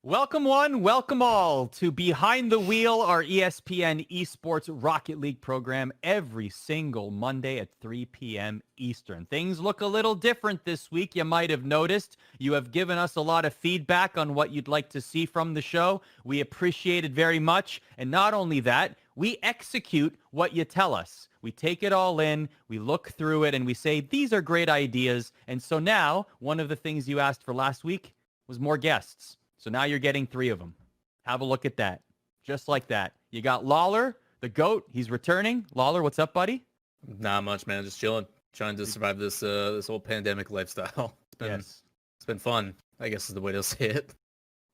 Welcome one, welcome all to Behind the Wheel, our ESPN Esports Rocket League program every single Monday at 3 p.m. Eastern. Things look a little different this week. You might have noticed. You have given us a lot of feedback on what you'd like to see from the show. We appreciate it very much. And not only that, we execute what you tell us. We take it all in, we look through it, and we say, these are great ideas. And so now, one of the things you asked for last week was more guests. So now you're getting 3 of them. Have a look at that. Just like that. You got Lawler, the GOAT. He's returning. Lawler, what's up, buddy? Not much, man. Just chilling. Trying to survive this this whole pandemic lifestyle. It's been fun, I guess is the way to say it.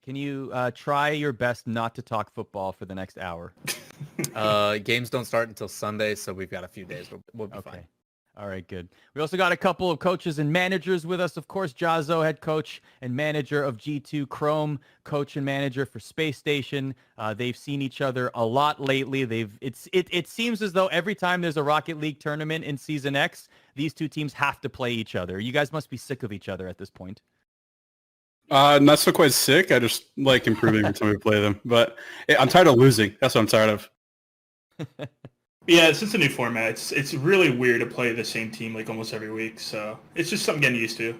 Can you try your best not to talk football for the next hour? Games don't start until Sunday, so we've got a few days. We'll be fine. All right, good. We also got a couple of coaches and managers with us. Of course, Jahzo, head coach and manager of G2, Chrome, coach and manager for Space Station. They've seen each other a lot lately. It seems as though every time there's a Rocket League tournament in Season X, these two teams have to play each other. You guys must be sick of each other at this point. Not so quite sick. I just like improving every time we play them. But I'm tired of losing. That's what I'm tired of. Yeah, it's just a new format. It's really weird to play the same team like almost every week. So it's just something getting used to.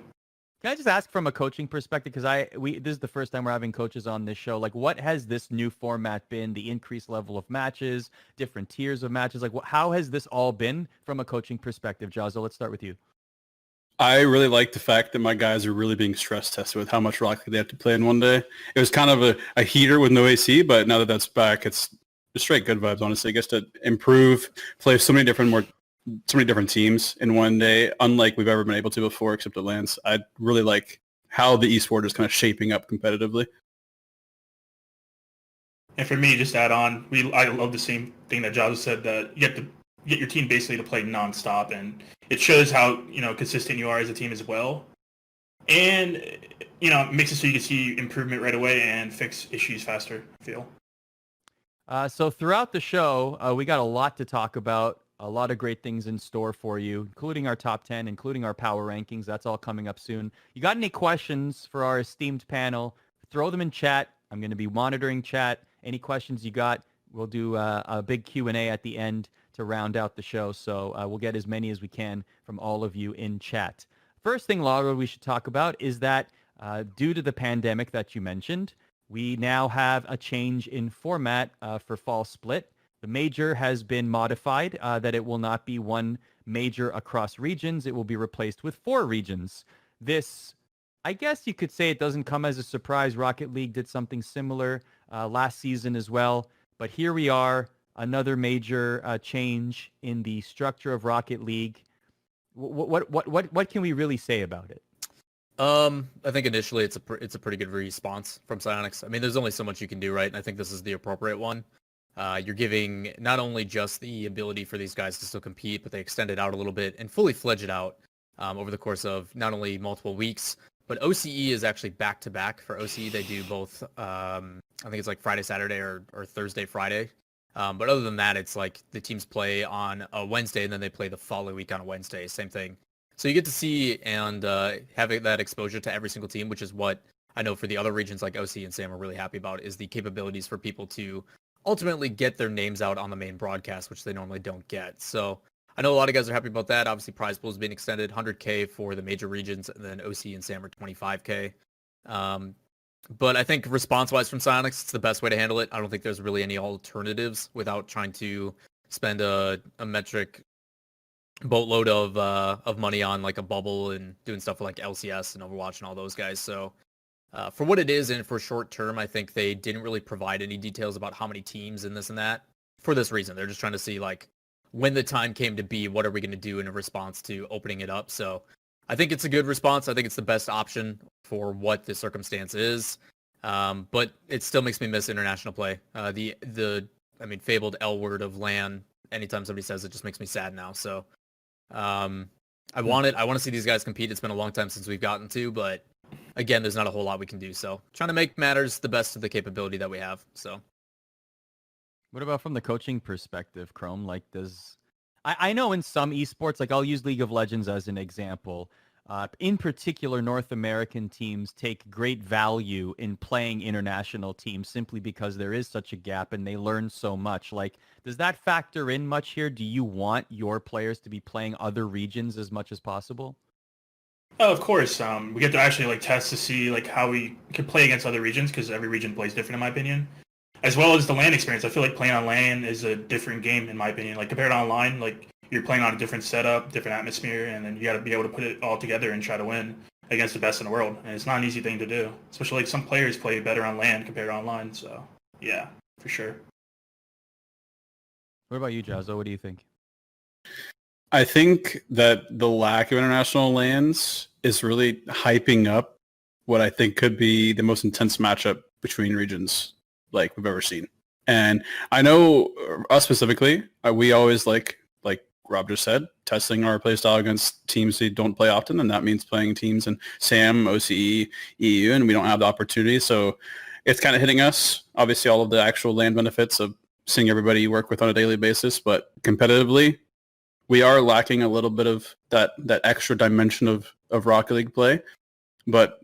Can I just ask from a coaching perspective, because this is the first time we're having coaches on this show, like what has this new format been, the increased level of matches, different tiers of matches, like how has this all been from a coaching perspective? Jahzo, let's start with you. I really like the fact that my guys are really being stress tested with how much Rocket League they have to play in one day. It was kind of a heater with no AC, but now that that's back, it's just straight good vibes, honestly. I guess to improve, play so many different teams in one day, unlike we've ever been able to before, except at Lance. I really like how the esport is kind of shaping up competitively. And for me, just to add on, I love the same thing that Jahzo said, that you have to get your team basically to play nonstop, and it shows how consistent you are as a team as well. And it makes it so you can see improvement right away and fix issues faster, I feel. So throughout the show, we got a lot to talk about, a lot of great things in store for you, including our top 10, including our power rankings. That's all coming up soon. You got any questions for our esteemed panel? Throw them in chat. I'm going to be monitoring chat. Any questions you got, we'll do a big Q&A at the end to round out the show. So we'll get as many as we can from all of you in chat. First thing, Lawler, we should talk about is that due to the pandemic that you mentioned, we now have a change in format for Fall Split. The major has been modified, that it will not be one major across regions. It will be replaced with 4 regions. This, I guess you could say it doesn't come as a surprise. Rocket League did something similar last season as well. But here we are, another major change in the structure of Rocket League. What can we really say about it? I think initially it's a pretty good response from Psyonix. I mean, there's only so much you can do, right? And I think this is the appropriate one. You're giving not only just the ability for these guys to still compete, but they extend it out a little bit and fully fledge it out over the course of not only multiple weeks, but OCE is actually back-to-back. For OCE, they do both, I think it's like Friday, Saturday, or Thursday, Friday. But other than that, it's like the teams play on a Wednesday and then they play the following week on a Wednesday. Same thing. So you get to see and having that exposure to every single team, which is what I know for the other regions like OC and Sam are really happy about, is the capabilities for people to ultimately get their names out on the main broadcast, which they normally don't get. So I know a lot of guys are happy about that. Obviously, prize pool is being extended, 100K for the major regions, and then OC and Sam are 25K. But I think response-wise from Psyonix, it's the best way to handle it. I don't think there's really any alternatives without trying to spend a metric boatload of money on like a bubble and doing stuff like LCS and Overwatch and all those guys. So for what it is and for short term, I think they didn't really provide any details about how many teams and this and that for this reason. They're just trying to see like when the time came to be, what are we going to do in a response to opening it up? So I think it's a good response. I think it's the best option for what the circumstance is. But it still makes me miss international play. Fabled L word of LAN, anytime somebody says it just makes me sad now. So I want to see these guys compete. It's been a long time since we've gotten to, but again, there's not a whole lot we can do. So trying to make matters the best of the capability that we have. So What about from the coaching perspective, Chrome? Like, I know in some esports, like I'll use League of Legends as an example. In particular, North American teams take great value in playing international teams simply because there is such a gap and they learn so much. Like, does that factor in much here? Do you want your players to be playing other regions as much as possible? Oh, of course. We get to actually like test to see like how we can play against other regions because every region plays different in my opinion. As well as the LAN experience. I feel like playing on LAN is a different game in my opinion. Like compared to online, like you're playing on a different setup, different atmosphere, and then you got to be able to put it all together and try to win against the best in the world. And it's not an easy thing to do, especially like some players play better on LAN compared to online. So yeah, for sure. What about you, Jahzo? What do you think? I think that the lack of international LANs is really hyping up what I think could be the most intense matchup between regions like we've ever seen. And I know us specifically, we always like Rob just said, testing our play style against teams we don't play often, and that means playing teams in SAM, OCE, EU, and we don't have the opportunity. So it's kind of hitting us. Obviously, all of the actual LAN benefits of seeing everybody you work with on a daily basis, but competitively, we are lacking a little bit of that extra dimension of Rocket League play. But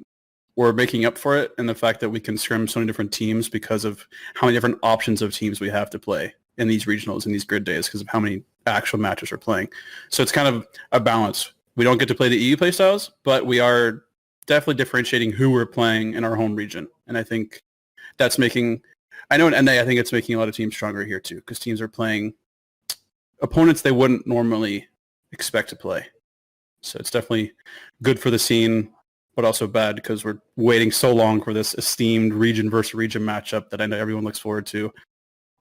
we're making up for it in the fact that we can scrim so many different teams because of how many different options of teams we have to play in these regionals and these grid days because of how many actual matches we're playing. So it's kind of a balance. We don't get to play the EU playstyles, but we are definitely differentiating who we're playing in our home region. And I think that's making, I know in NA, I think it's making a lot of teams stronger here too because teams are playing opponents they wouldn't normally expect to play. So it's definitely good for the scene, but also bad because we're waiting so long for this esteemed region versus region matchup that I know everyone looks forward to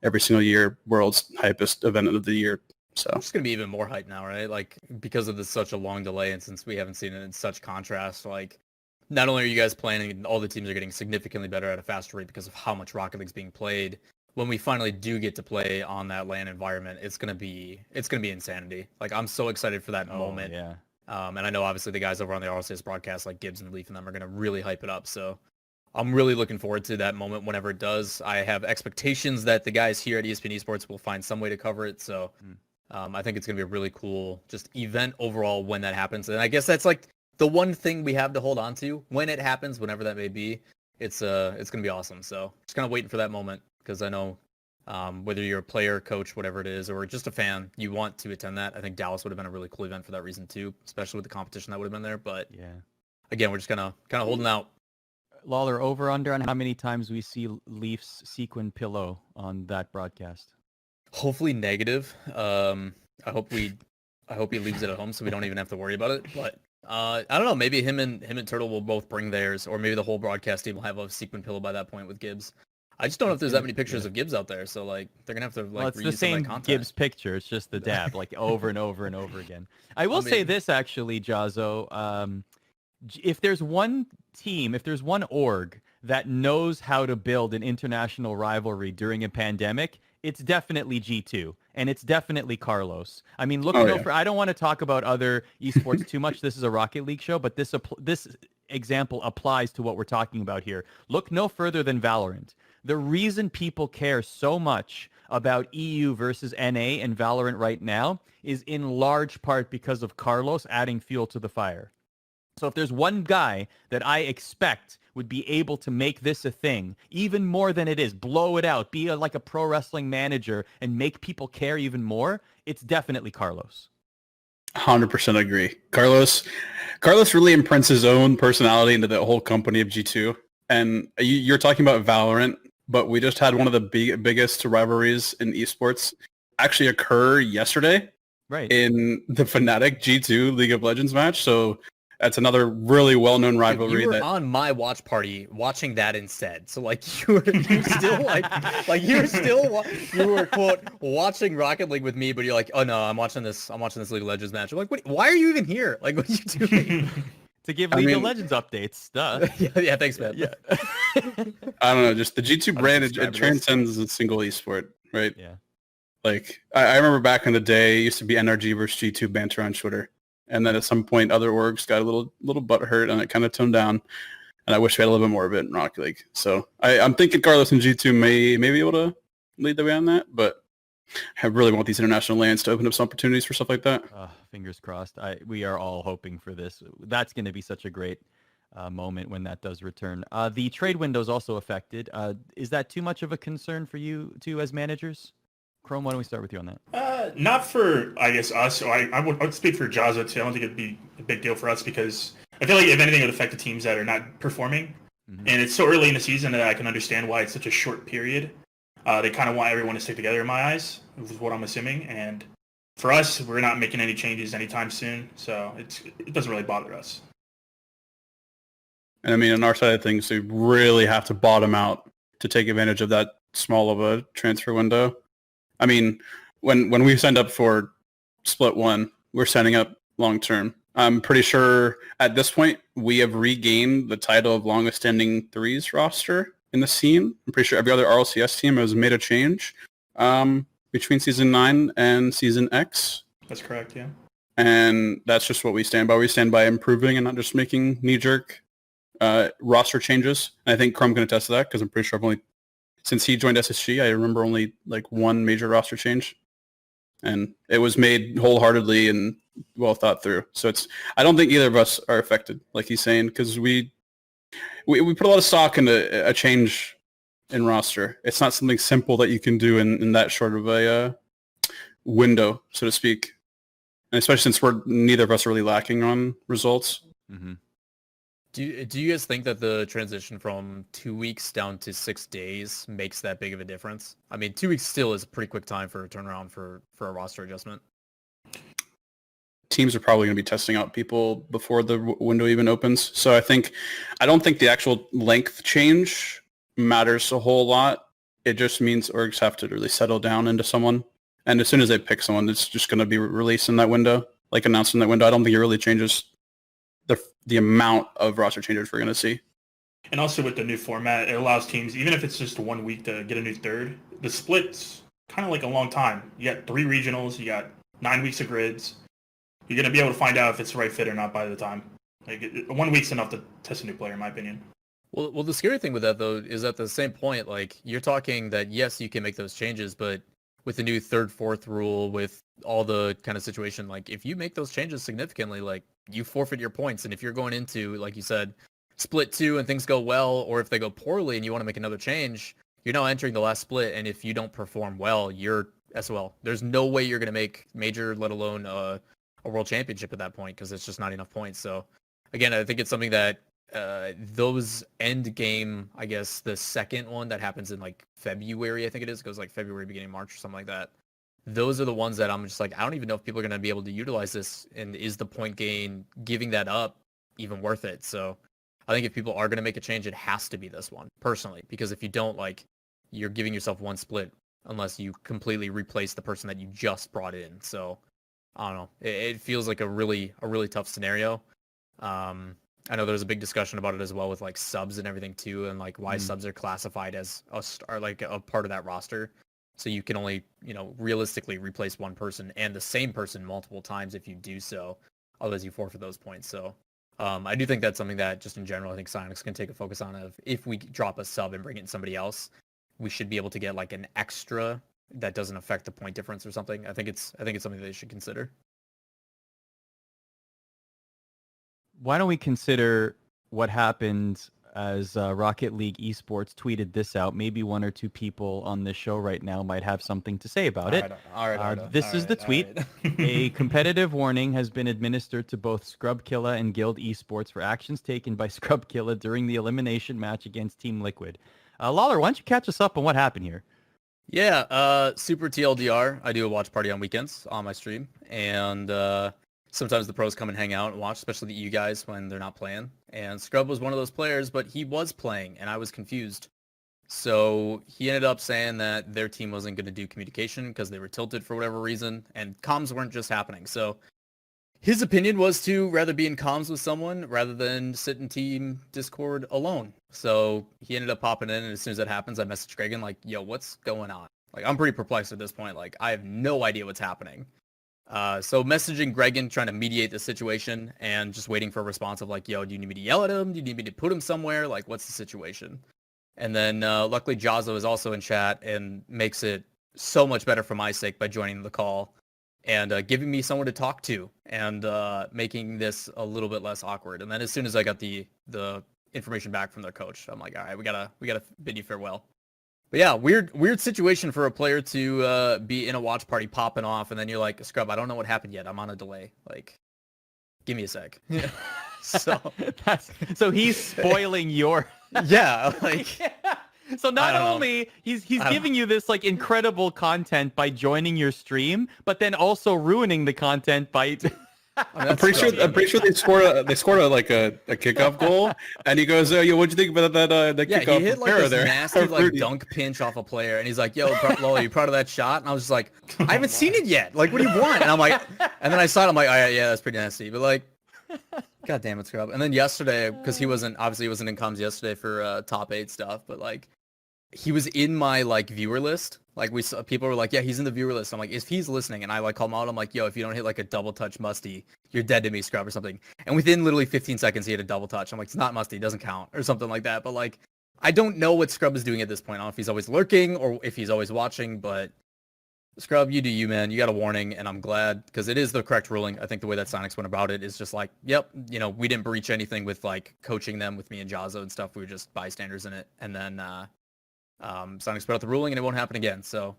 every single year, world's hypest event of the year. So it's going to be even more hype now, right? Like because of such a long delay and since we haven't seen it in such contrast, like not only are you guys playing and all the teams are getting significantly better at a faster rate because of how much Rocket League's being played, when we finally do get to play on that LAN environment, it's going to be insanity. Like I'm so excited for that moment. Yeah. And I know obviously the guys over on the RLCS broadcast like Gibbs and Leaf and them are going to really hype it up. So I'm really looking forward to that moment whenever it does. I have expectations that the guys here at ESPN Esports will find some way to cover it. So I think it's going to be a really cool just event overall when that happens. And I guess that's like the one thing we have to hold on to when it happens, whenever that may be. It's going to be awesome. So just kind of waiting for that moment because I know whether you're a player, coach, whatever it is, or just a fan, you want to attend that. I think Dallas would have been a really cool event for that reason too, especially with the competition that would have been there. But yeah, again, we're just kind of holding out. Lawler, over under on how many times we see Leaf's sequin pillow on that broadcast? Hopefully negative. I hope he leaves it at home so we don't even have to worry about it. But I don't know. Maybe him and Turtle will both bring theirs, or maybe the whole broadcast team will have a sequin pillow by that point with Gibbs. I just don't know if there's that many pictures of Gibbs out there. So like they're gonna have to like well, it's reuse the same some of that content. Gibbs picture. It's just the dab, like over and over and over again. I will say this actually, Jahzo. If there's one team, if there's one org that knows how to build an international rivalry during a pandemic, it's definitely G2 and it's definitely Carlos. I mean, look, I don't want to talk about other esports too much. This is a Rocket League show, but this example applies to what we're talking about here. Look no further than Valorant. The reason people care so much about EU versus NA and Valorant right now is in large part because of Carlos adding fuel to the fire. So if there's one guy that I expect would be able to make this a thing, even more than it is, blow it out, be like a pro wrestling manager and make people care even more, it's definitely Carlos. 100% agree. Carlos really imprints his own personality into the whole company of G2. And you're talking about Valorant, but we just had one of the biggest rivalries in esports actually occur yesterday, right, in the Fnatic G2 League of Legends match. So that's another really well-known rivalry. You were on my watch party watching that instead. So like you were quote watching Rocket League with me, but you're like, oh no, I'm watching this League of Legends match. I'm like, why are you even here? Like, what are you doing? To give League of Legends updates. Duh. yeah, thanks, man. Yeah. I don't know, just the G2 brand, it transcends a single esport, right? Yeah. Like, I remember back in the day, it used to be NRG versus G2 banter on Twitter. And then at some point, other orgs got a little butthurt, and it kind of toned down. And I wish we had a little bit more of it in Rocket League. So I'm thinking Carlos and G2 may be able to lead the way on that, but I really want these international lands to open up some opportunities for stuff like that. Fingers crossed. We are all hoping for this. That's going to be such a great moment when that does return. The trade window is also affected. Is that too much of a concern for you two as managers? Chrome, why don't we start with you on that? Not for, I guess, us. So I would speak for Jahzo too. I don't think it'd be a big deal for us because I feel like if anything, it would affect the teams that are not performing. Mm-hmm. And it's so early in the season that I can understand why it's such a short period. They kind of want everyone to stick together in my eyes, is what I'm assuming. And for us, we're not making any changes anytime soon, so it doesn't really bother us. And I mean, on our side of things, we really have to bottom out to take advantage of that small of a transfer window. I mean, when we signed up for Split 1, we're signing up long-term. I'm pretty sure at this point we have regained the title of longest standing threes roster in the scene. I'm pretty sure every other RLCS team has made a change between Season 9 and Season X. That's correct, yeah. And that's just what we stand by. We stand by improving and not just making knee-jerk roster changes. And I think Chrome can attest to that because I'm pretty sure since he joined SSG, I remember only like one major roster change. And it was made wholeheartedly and well thought through. So I don't think either of us are affected, like he's saying, because we put a lot of stock into a change in roster. It's not something simple that you can do in that short of a window, so to speak. And especially since neither of us are really lacking on results. Mm-hmm. Do you guys think that the transition from 2 weeks down to 6 days makes that big of a difference? I mean, 2 weeks still is a pretty quick time for a turnaround for a roster adjustment. Teams are probably going to be testing out people before the window even opens. So I don't think the actual length change matters a whole lot. It just means orgs have to really settle down into someone. And as soon as they pick someone, it's just going to be released in that window, like announced in that window. I don't think it really changes the amount of roster changes we're going to see. And also with the new format, it allows teams, even if it's just 1 week to get a new third, the split's kind of like a long time. You got 3 regionals, you got 9 weeks of grids. You're going to be able to find out if it's the right fit or not by the time. Like 1 week's enough to test a new player, in my opinion. Well, the scary thing with that, though, is at the same point, like, you're talking that, yes, you can make those changes, but with the new third, fourth rule, with all the kind of situation, like, if you make those changes significantly, like, you forfeit your points. And if you're going into, like you said, split 2 and things go well, or if they go poorly and you want to make another change, you're now entering the last split. And if you don't perform well, you're SOL. There's no way you're going to make major, let alone a world championship at that point, because it's just not enough points. So again, I think it's something that those end game, I guess the second one that happens in like February, I think it is, goes like February, beginning of March or something like that. Those are the ones that I'm just like, I don't even know if people are going to be able to utilize this. And is the point gain, giving that up, even worth it? So I think if people are going to make a change, it has to be this one, personally. Because if you don't, like, you're giving yourself one split unless you completely replace the person that you just brought in. So I don't know. It feels like a really tough scenario. I know there's a big discussion about it as well with like subs and everything too, and like why subs are classified as like a part of that roster. So you can only, realistically replace one person and the same person multiple times if you do so, otherwise you forfeit those points. So I do think that's something that just in general, I think Psyonix can take a focus on. Of if we drop a sub and bring in somebody else, we should be able to get like an extra that doesn't affect the point difference or something. I think it's something they should consider. Why don't we consider what happened as Rocket League Esports tweeted this out? Maybe one or two people on this show right now might have something to say about it. All right. This is the tweet. A competitive warning has been administered to both Scrub Killa and Guild Esports for actions taken by Scrub Killa during the elimination match against Team Liquid. Lawler, why don't you catch us up on what happened here? Yeah, super TLDR. I do a watch party on weekends on my stream, and sometimes the pros come and hang out and watch, especially the EU guys when they're not playing. And Scrub was one of those players, but he was playing, and I was confused. So he ended up saying that their team wasn't going to do communication because they were tilted for whatever reason, and comms weren't just happening. So his opinion was to rather be in comms with someone rather than sit in team Discord alone. So he ended up popping in, and as soon as that happens, I messaged Gregan like, yo, what's going on? Like, I'm pretty perplexed at this point. Like, I have no idea what's happening. So messaging Gregan, trying to mediate the situation, and just waiting for a response of like, yo, do you need me to yell at him? Do you need me to put him somewhere? Like, what's the situation? And then luckily Jahzo is also in chat and makes it so much better for my sake by joining the call and giving me someone to talk to and making this a little bit less awkward. And then as soon as I got the information back from their coach, I'm like, all right, we gotta bid you farewell. But yeah, weird situation for a player to be in a watch party popping off, and then you're like, Scrub, I don't know what happened yet. I'm on a delay. Like, give me a sec. So he's spoiling your yeah, like so not only he's giving you this like incredible content by joining your stream, but then also ruining the content by I'm pretty sure they scored a kickoff goal, and he goes, "Yo, what'd you think about that kickoff?" He hit like this nasty like dunk pinch off a player, and he's like, "Yo, Lawler, you proud of that shot?" And I was just like, "I haven't seen it yet. Like, what do you want?" And I'm like, and then I saw it, I'm like, "Oh yeah, that's pretty nasty." But like, God damn it, Scrub. And then yesterday, because he wasn't in comms yesterday for top 8 stuff, but like, he was in my like viewer list. Like we saw, people were like, yeah, he's in the viewer list. I'm like, if he's listening, and I like call him out, I'm like, yo, if you don't hit like a double touch Musty, you're dead to me, Scrub, or something. And within literally 15 seconds, he had a double touch. I'm like, it's not Musty, it doesn't count, or something like that. But like, I don't know what Scrub is doing at this point. I don't know if he's always lurking or if he's always watching, but Scrub, you do you, man. You got a warning, and I'm glad, because it is the correct ruling. I think the way that Sonics went about it is just like, yep, you know, we didn't breach anything with like coaching them with me and Jahzo and stuff. We were just bystanders in it. And then Sonics put out the ruling, and it won't happen again. So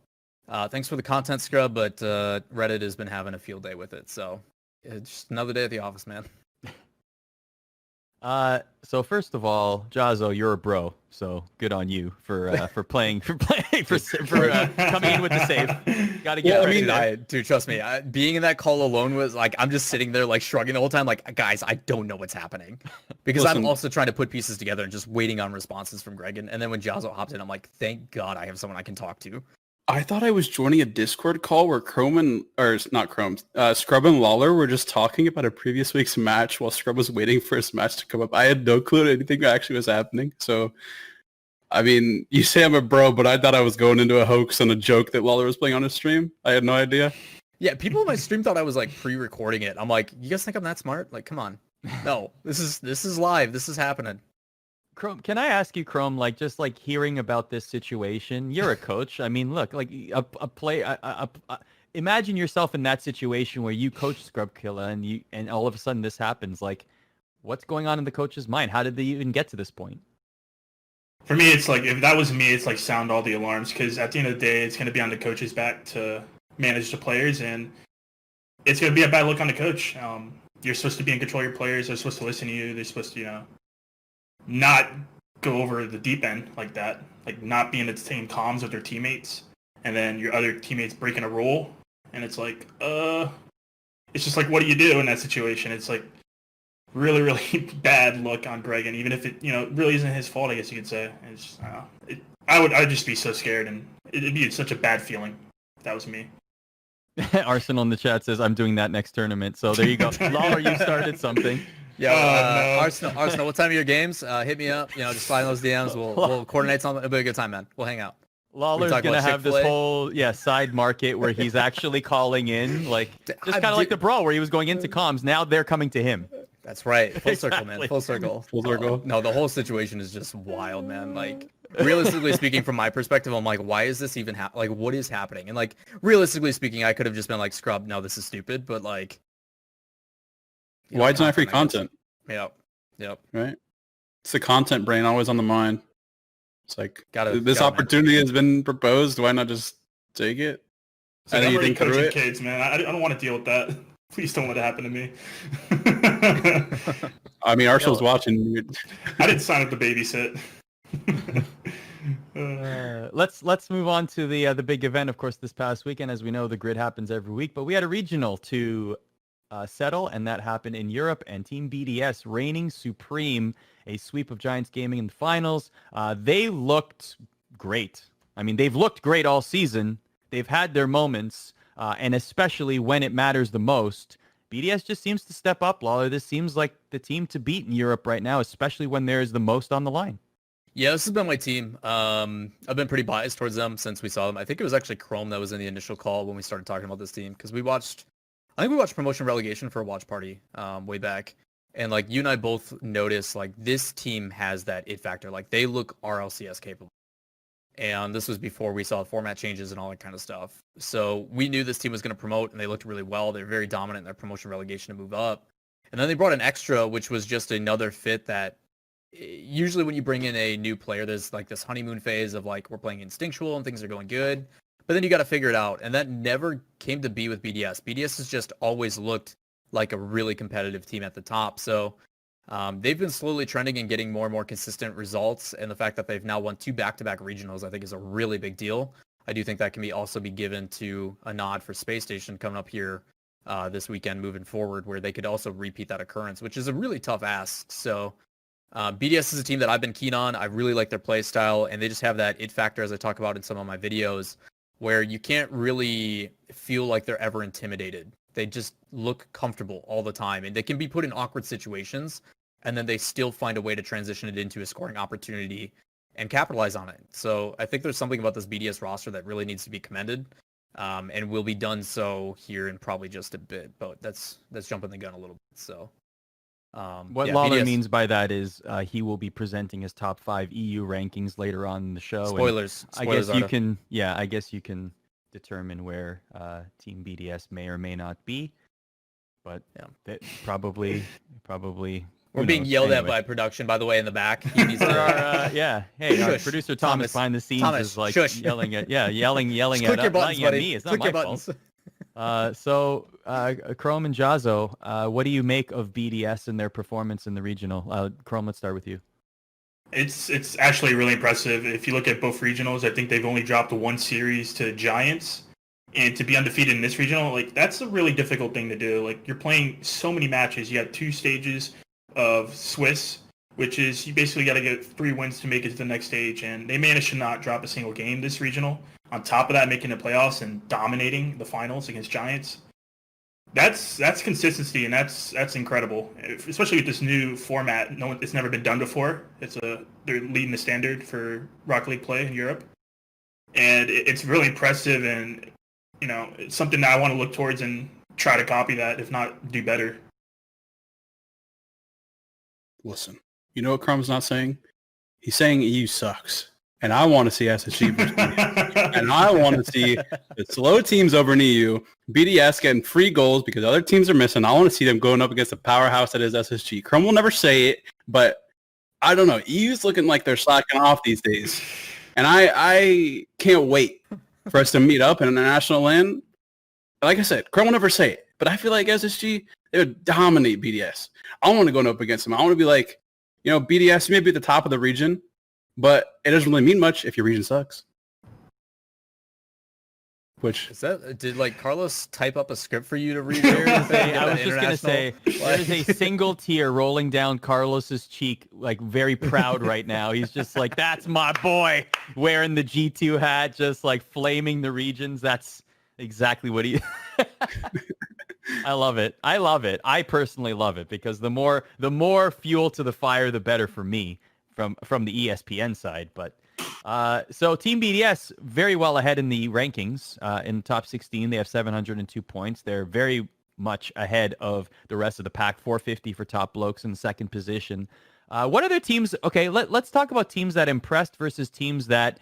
thanks for the content, Scrub, but Reddit has been having a field day with it. So it's just another day at the office, man. So first of all, Jahzo, you're a bro, so good on you for coming in with the save. Gotta get dude, trust me, being in that call alone was like, I'm just sitting there like shrugging the whole time, like, guys, I don't know what's happening, because I'm also trying to put pieces together and just waiting on responses from Gregan. And then when Jahzo hopped in, I'm like, thank God I have someone I can talk to. I thought I was joining a Discord call where Scrub and Lawler were just talking about a previous week's match while Scrub was waiting for his match to come up. I had no clue anything actually was happening. So, I mean, you say I'm a bro, but I thought I was going into a hoax and a joke that Lawler was playing on his stream. I had no idea. Yeah, people in my stream thought I was like pre-recording it. I'm like, you guys think I'm that smart? Like, come on. No, this is live. This is happening. Chrome, can I ask you, Chrome, like, just like hearing about this situation, you're a coach. I mean, look, like imagine yourself in that situation where you coach Scrub Killa and all of a sudden this happens. Like, what's going on in the coach's mind? How did they even get to this point? For me, it's like, if that was me, it's like sound all the alarms, because at the end of the day, it's going to be on the coach's back to manage the players, and it's going to be a bad look on the coach. You're supposed to be in control of your players. They're supposed to listen to you. They're supposed to, not go over the deep end like that, like not be in the same comms with their teammates, and then your other teammates breaking a rule, and it's like, it's just like, what do you do in that situation? It's like really, really bad look on Greg, and even if it, really isn't his fault, I guess you could say. It's just, I'd just be so scared, and it'd be such a bad feeling if that was me. Arsenal in the chat says, I'm doing that next tournament. So there you go. Lawler, you started something. Yeah, no. Arsenal, what time are your games? Hit me up. Just slide in those DMs. We'll coordinate something. It'll be a good time, man. We'll hang out. Lawler's gonna have this whole side market where he's actually calling in, like just kind of like the Brawl where he was going into comms. Now they're coming to him. That's right. Full circle, man. Full circle. Full circle. No, the whole situation is just wild, man. Like, realistically speaking, from my perspective, I'm like, why is this even like, what is happening? And like, realistically speaking, I could have just been like, Scrub, no, this is stupid. But like, Why deny free content, I guess. content? Yep. Right? It's the content brain always on the mind. It's like, this gotta opportunity has been proposed. Why not just take it? So I'm already coaching kids, man. I don't want to deal with that. Please don't let it happen to me. I mean, Arsenal's watching. I didn't sign up to babysit. Let's move on to the big event, of course, this past weekend. As we know, the grid happens every week, but we had a regional to settle, and that happened in Europe. And Team BDS reigning supreme, a sweep of Giants Gaming in the finals. They looked great. I mean, they've looked great all season. They've had their moments, and especially when it matters the most, BDS just seems to step up, Lawler. This seems like the team to beat in Europe right now, especially when there is the most on the line. Yeah, this has been my team. I've been pretty biased towards them since we saw them. I think it was actually Chrome that was in the initial call when we started talking about this team, because I think we watched Promotion Relegation for a watch party way back. And like you and I both noticed, like this team has that it factor. Like they look RLCS capable. And this was before we saw format changes and all that kind of stuff. So we knew this team was going to promote, and they looked really well. They're very dominant in their promotion relegation to move up. And then they brought an extra, which was just another fit that usually when you bring in a new player, there's like this honeymoon phase of like, we're playing instinctual and things are going good. But then you got to figure it out. And that never came to be with BDS. BDS has just always looked like a really competitive team at the top. So they've been slowly trending and getting more and more consistent results. And the fact that they've now won 2 back-to-back regionals, I think, is a really big deal. I do think that can also be given to a nod for Space Station coming up here this weekend moving forward, where they could also repeat that occurrence, which is a really tough ask. So BDS is a team that I've been keen on. I really like their play style, and they just have that it factor, as I talk about in some of my videos, where you can't really feel like they're ever intimidated. They just look comfortable all the time, and they can be put in awkward situations, and then they still find a way to transition it into a scoring opportunity and capitalize on it. So I think there's something about this BDS roster that really needs to be commended, and will be done so here in probably just a bit. But that's jumping the gun a little bit. So what Lawler means by that is he will be presenting his top 5 EU rankings later on in the show. Spoilers. I guess you can. Yeah, I guess you can determine where Team BDS may or may not be, but that probably we're being yelled at by production, by the way, in the back. He needs to, hey, our producer Thomas behind the scenes is like yelling at me. It's not my fault. So Chrome and Jahzo, what do you make of BDS and their performance in the regional? Chrome, let's start with you. It's actually really impressive. If you look at both regionals, I think they've only dropped 1 series to Giants, and to be undefeated in this regional, like that's a really difficult thing to do. Like you're playing so many matches. You have 2 stages of Swiss, which is you basically got to get 3 wins to make it to the next stage, and they managed to not drop a single game this regional. On top of that, making the playoffs and dominating the finals against Giants. That's consistency, and that's incredible, especially with this new format. It's never been done before. They're leading the standard for Rocket League play in Europe, and it's really impressive. And it's something that I want to look towards and try to copy that, if not do better. Listen, you know what Chrome's not saying? He's saying EU sucks. And I want to see SSG versus EU. And I want to see the slow teams over in EU, BDS getting free goals because other teams are missing. I want to see them going up against the powerhouse that is SSG. Chrome will never say it, but I don't know. EU's looking like they're slacking off these days. And I can't wait for us to meet up in international land. Like I said, Chrome will never say it, but I feel like SSG, they would dominate BDS. I want to go up against them. I want to be like, BDS, you may be at the top of the region, but it doesn't really mean much if your region sucks. Which did like Carlos type up a script for you to read there? I was just gonna say there is a single tear rolling down Carlos's cheek, like very proud right now. He's just like, that's my boy, wearing the G2 hat, just like flaming the regions. That's exactly what he. I love it. I personally love it because the more fuel to the fire, the better for me from the ESPN side. But so Team BDS very well ahead in the rankings. In the top 16, they have 702 points. They're very much ahead of the rest of the pack. 450 for top blokes in the second position. What other teams? Okay, let's talk about teams that impressed versus teams that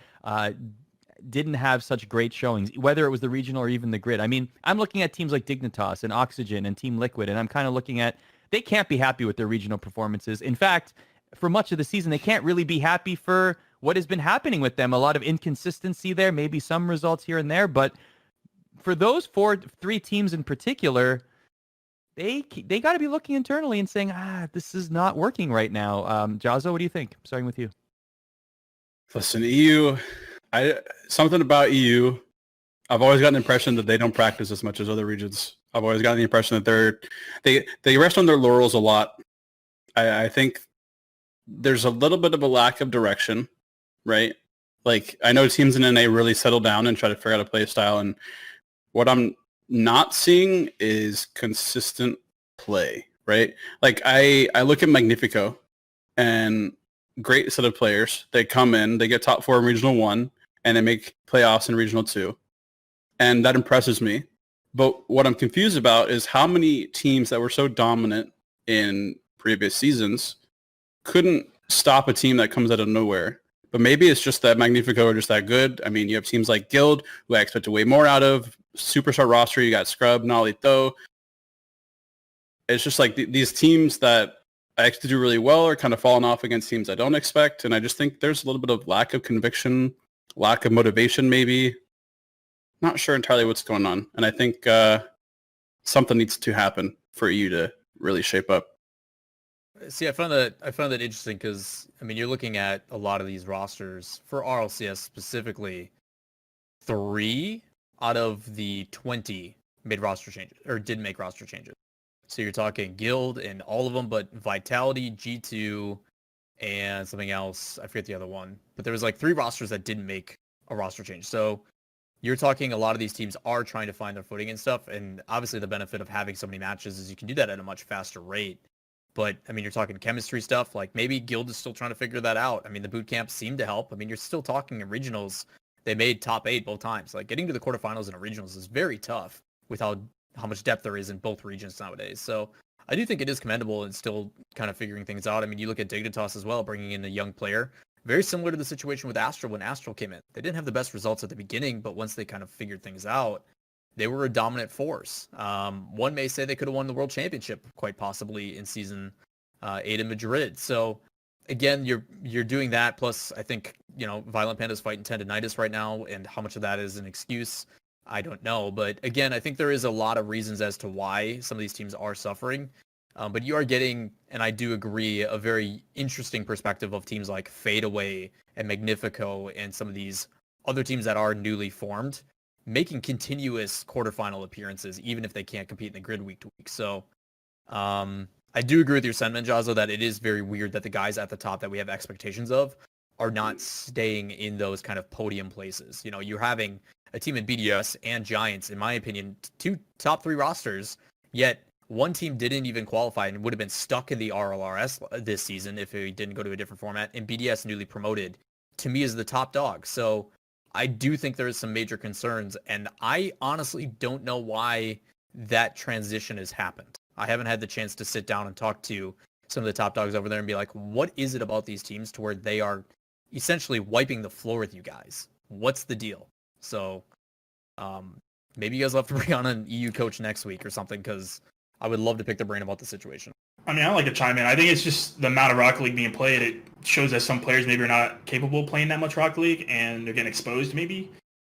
didn't have such great showings, whether it was the regional or even the grid. I mean, I'm looking at teams like Dignitas and Oxygen and Team Liquid, and I'm kind of looking at they can't be happy with their regional performances. In fact, for much of the season, they can't really be happy for what has been happening with them. A lot of inconsistency there, maybe some results here and there, but for those three teams in particular, they got to be looking internally and saying, this is not working right now. Jahzo, what do you think? Starting with you. Listen, EU, something about EU, I've always gotten the impression that they don't practice as much as other regions. I've always gotten the impression that they rest on their laurels a lot. I think there's a little bit of a lack of direction, right? Like, I know teams in NA really settle down and try to figure out a play style, and what I'm not seeing is consistent play, right? Like, I look at Magnifico, and great set of players. They come in, they get top 4 in Regional 1, and they make playoffs in Regional 2. And that impresses me. But what I'm confused about is how many teams that were so dominant in previous seasons couldn't stop a team that comes out of nowhere. But maybe it's just that Magnifico are just that good. I mean, you have teams like Guild, who I expect way more out of. Superstar roster, you got Scrub, Nolito. It's just like these teams that I expect to do really well are kind of falling off against teams I don't expect. And I just think there's a little bit of lack of conviction, lack of motivation maybe. Not sure entirely what's going on. And I think something needs to happen for you to really shape up. See, I found that interesting because, I mean, you're looking at a lot of these rosters for RLCS specifically. 3 out of the 20 made roster changes or didn't make roster changes. So you're talking Guild and all of them, but Vitality, G2, and something else. I forget the other one. But there was like 3 rosters that didn't make a roster change. So you're talking a lot of these teams are trying to find their footing and stuff. And obviously the benefit of having so many matches is you can do that at a much faster rate. But, I mean, you're talking chemistry stuff. Like, maybe Guild is still trying to figure that out. I mean, the boot camps seem to help. I mean, you're still talking in regionals. They made top 8 both times. Like, getting to the quarterfinals in a regionals is very tough with how much depth there is in both regions nowadays. So I do think it is commendable and still kind of figuring things out. I mean, you look at Dignitas as well, bringing in a young player. Very similar to the situation with Astral when Astral came in. They didn't have the best results at the beginning, but once they kind of figured things out, they were a dominant force. One may say they could have won the world championship quite possibly in season 8 in Madrid. So again, you're doing that. Plus, I think, Violent Panda's fighting tendinitis right now, and how much of that is an excuse, I don't know. But again, I think there is a lot of reasons as to why some of these teams are suffering. But you are getting, and I do agree, a very interesting perspective of teams like Fadeaway and Magnifico and some of these other teams that are newly formed, making continuous quarterfinal appearances, even if they can't compete in the grid week to week. So I do agree with your sentiment, Jahzo, that it is very weird that the guys at the top that we have expectations of are not staying in those kind of podium places. You're having a team in BDS and Giants, in my opinion, 2 top 3 rosters, yet one team didn't even qualify and would have been stuck in the RLRS this season if it didn't go to a different format, and BDS, newly promoted, to me is the top dog. So I do think there is some major concerns, and I honestly don't know why that transition has happened. I haven't had the chance to sit down and talk to some of the top dogs over there and be like, what is it about these teams to where they are essentially wiping the floor with you guys? What's the deal? So maybe you guys will have to bring on an EU coach next week or something, because I would love to pick their brain about the situation. I mean, I like to chime in. I think it's just the amount of Rocket League being played. It shows that some players maybe are not capable of playing that much Rocket League, and they're getting exposed maybe.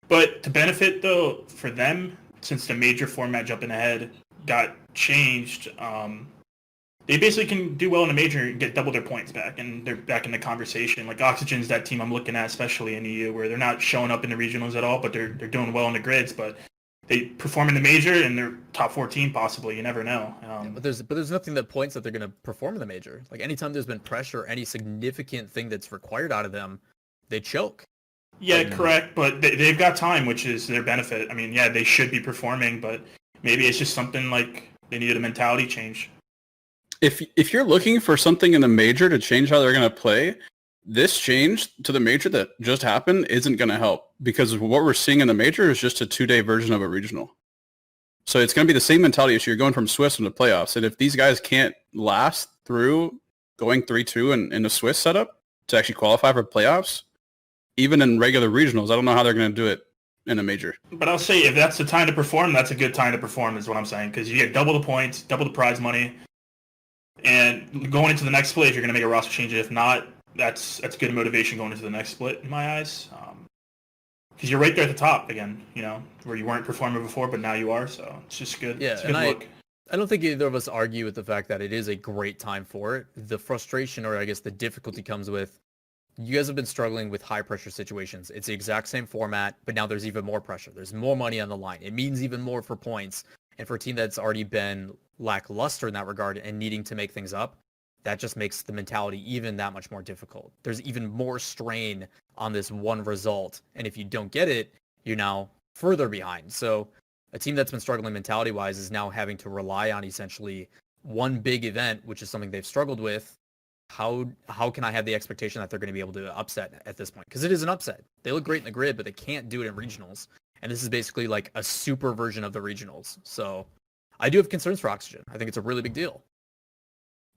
But to benefit, though, for them, since the major format jumping ahead got changed, they basically can do well in a major and get double their points back, and they're back in the conversation. Like Oxygen's that team I'm looking at, especially in EU, where they're not showing up in the regionals at all, but they're doing well in the grids. But they perform in the major, and they're top 14 possibly. You never know. But there's nothing that points that they're going to perform in the major. Like, anytime there's been pressure, any significant thing that's required out of them, they choke. Yeah, correct. But they've got time, which is their benefit. I mean, yeah, they should be performing, but maybe it's just something like they needed a mentality change. If you're looking for something in the major to change how they're going to play, this change to the major that just happened isn't going to help, because what we're seeing in the major is just a 2-day version of a regional. So it's going to be the same mentality issue. You're going from Swiss into playoffs. And if these guys can't last through going 3-2 in a Swiss setup to actually qualify for playoffs, even in regular regionals. I don't know how they're going to do it in a major. But I'll say if that's the time to perform, that's a good time to perform is what I'm saying, because you get double the points, double the prize money, and going into the next split, if you're going to make a roster change, if not, that's good motivation going into the next split in my eyes. Because you're right there at the top again, where you weren't performing before, but now you are. So it's just good. Yeah, it's a good look. I don't think either of us argue with the fact that it is a great time for it. The frustration, or I guess the difficulty, comes with you guys have been struggling with high pressure situations. It's the exact same format, but now there's even more pressure. There's more money on the line. It means even more for points. And for a team that's already been lackluster in that regard and needing to make things up, that just makes the mentality even that much more difficult. There's even more strain on this one result. And if you don't get it, you're now further behind. So a team that's been struggling mentality-wise is now having to rely on essentially one big event, which is something they've struggled with. How can I have the expectation that they're going to be able to upset at this point? Because it is an upset. They look great in the grid, but they can't do it in regionals. And this is basically like a super version of the regionals. So I do have concerns for Oxygen. I think it's a really big deal.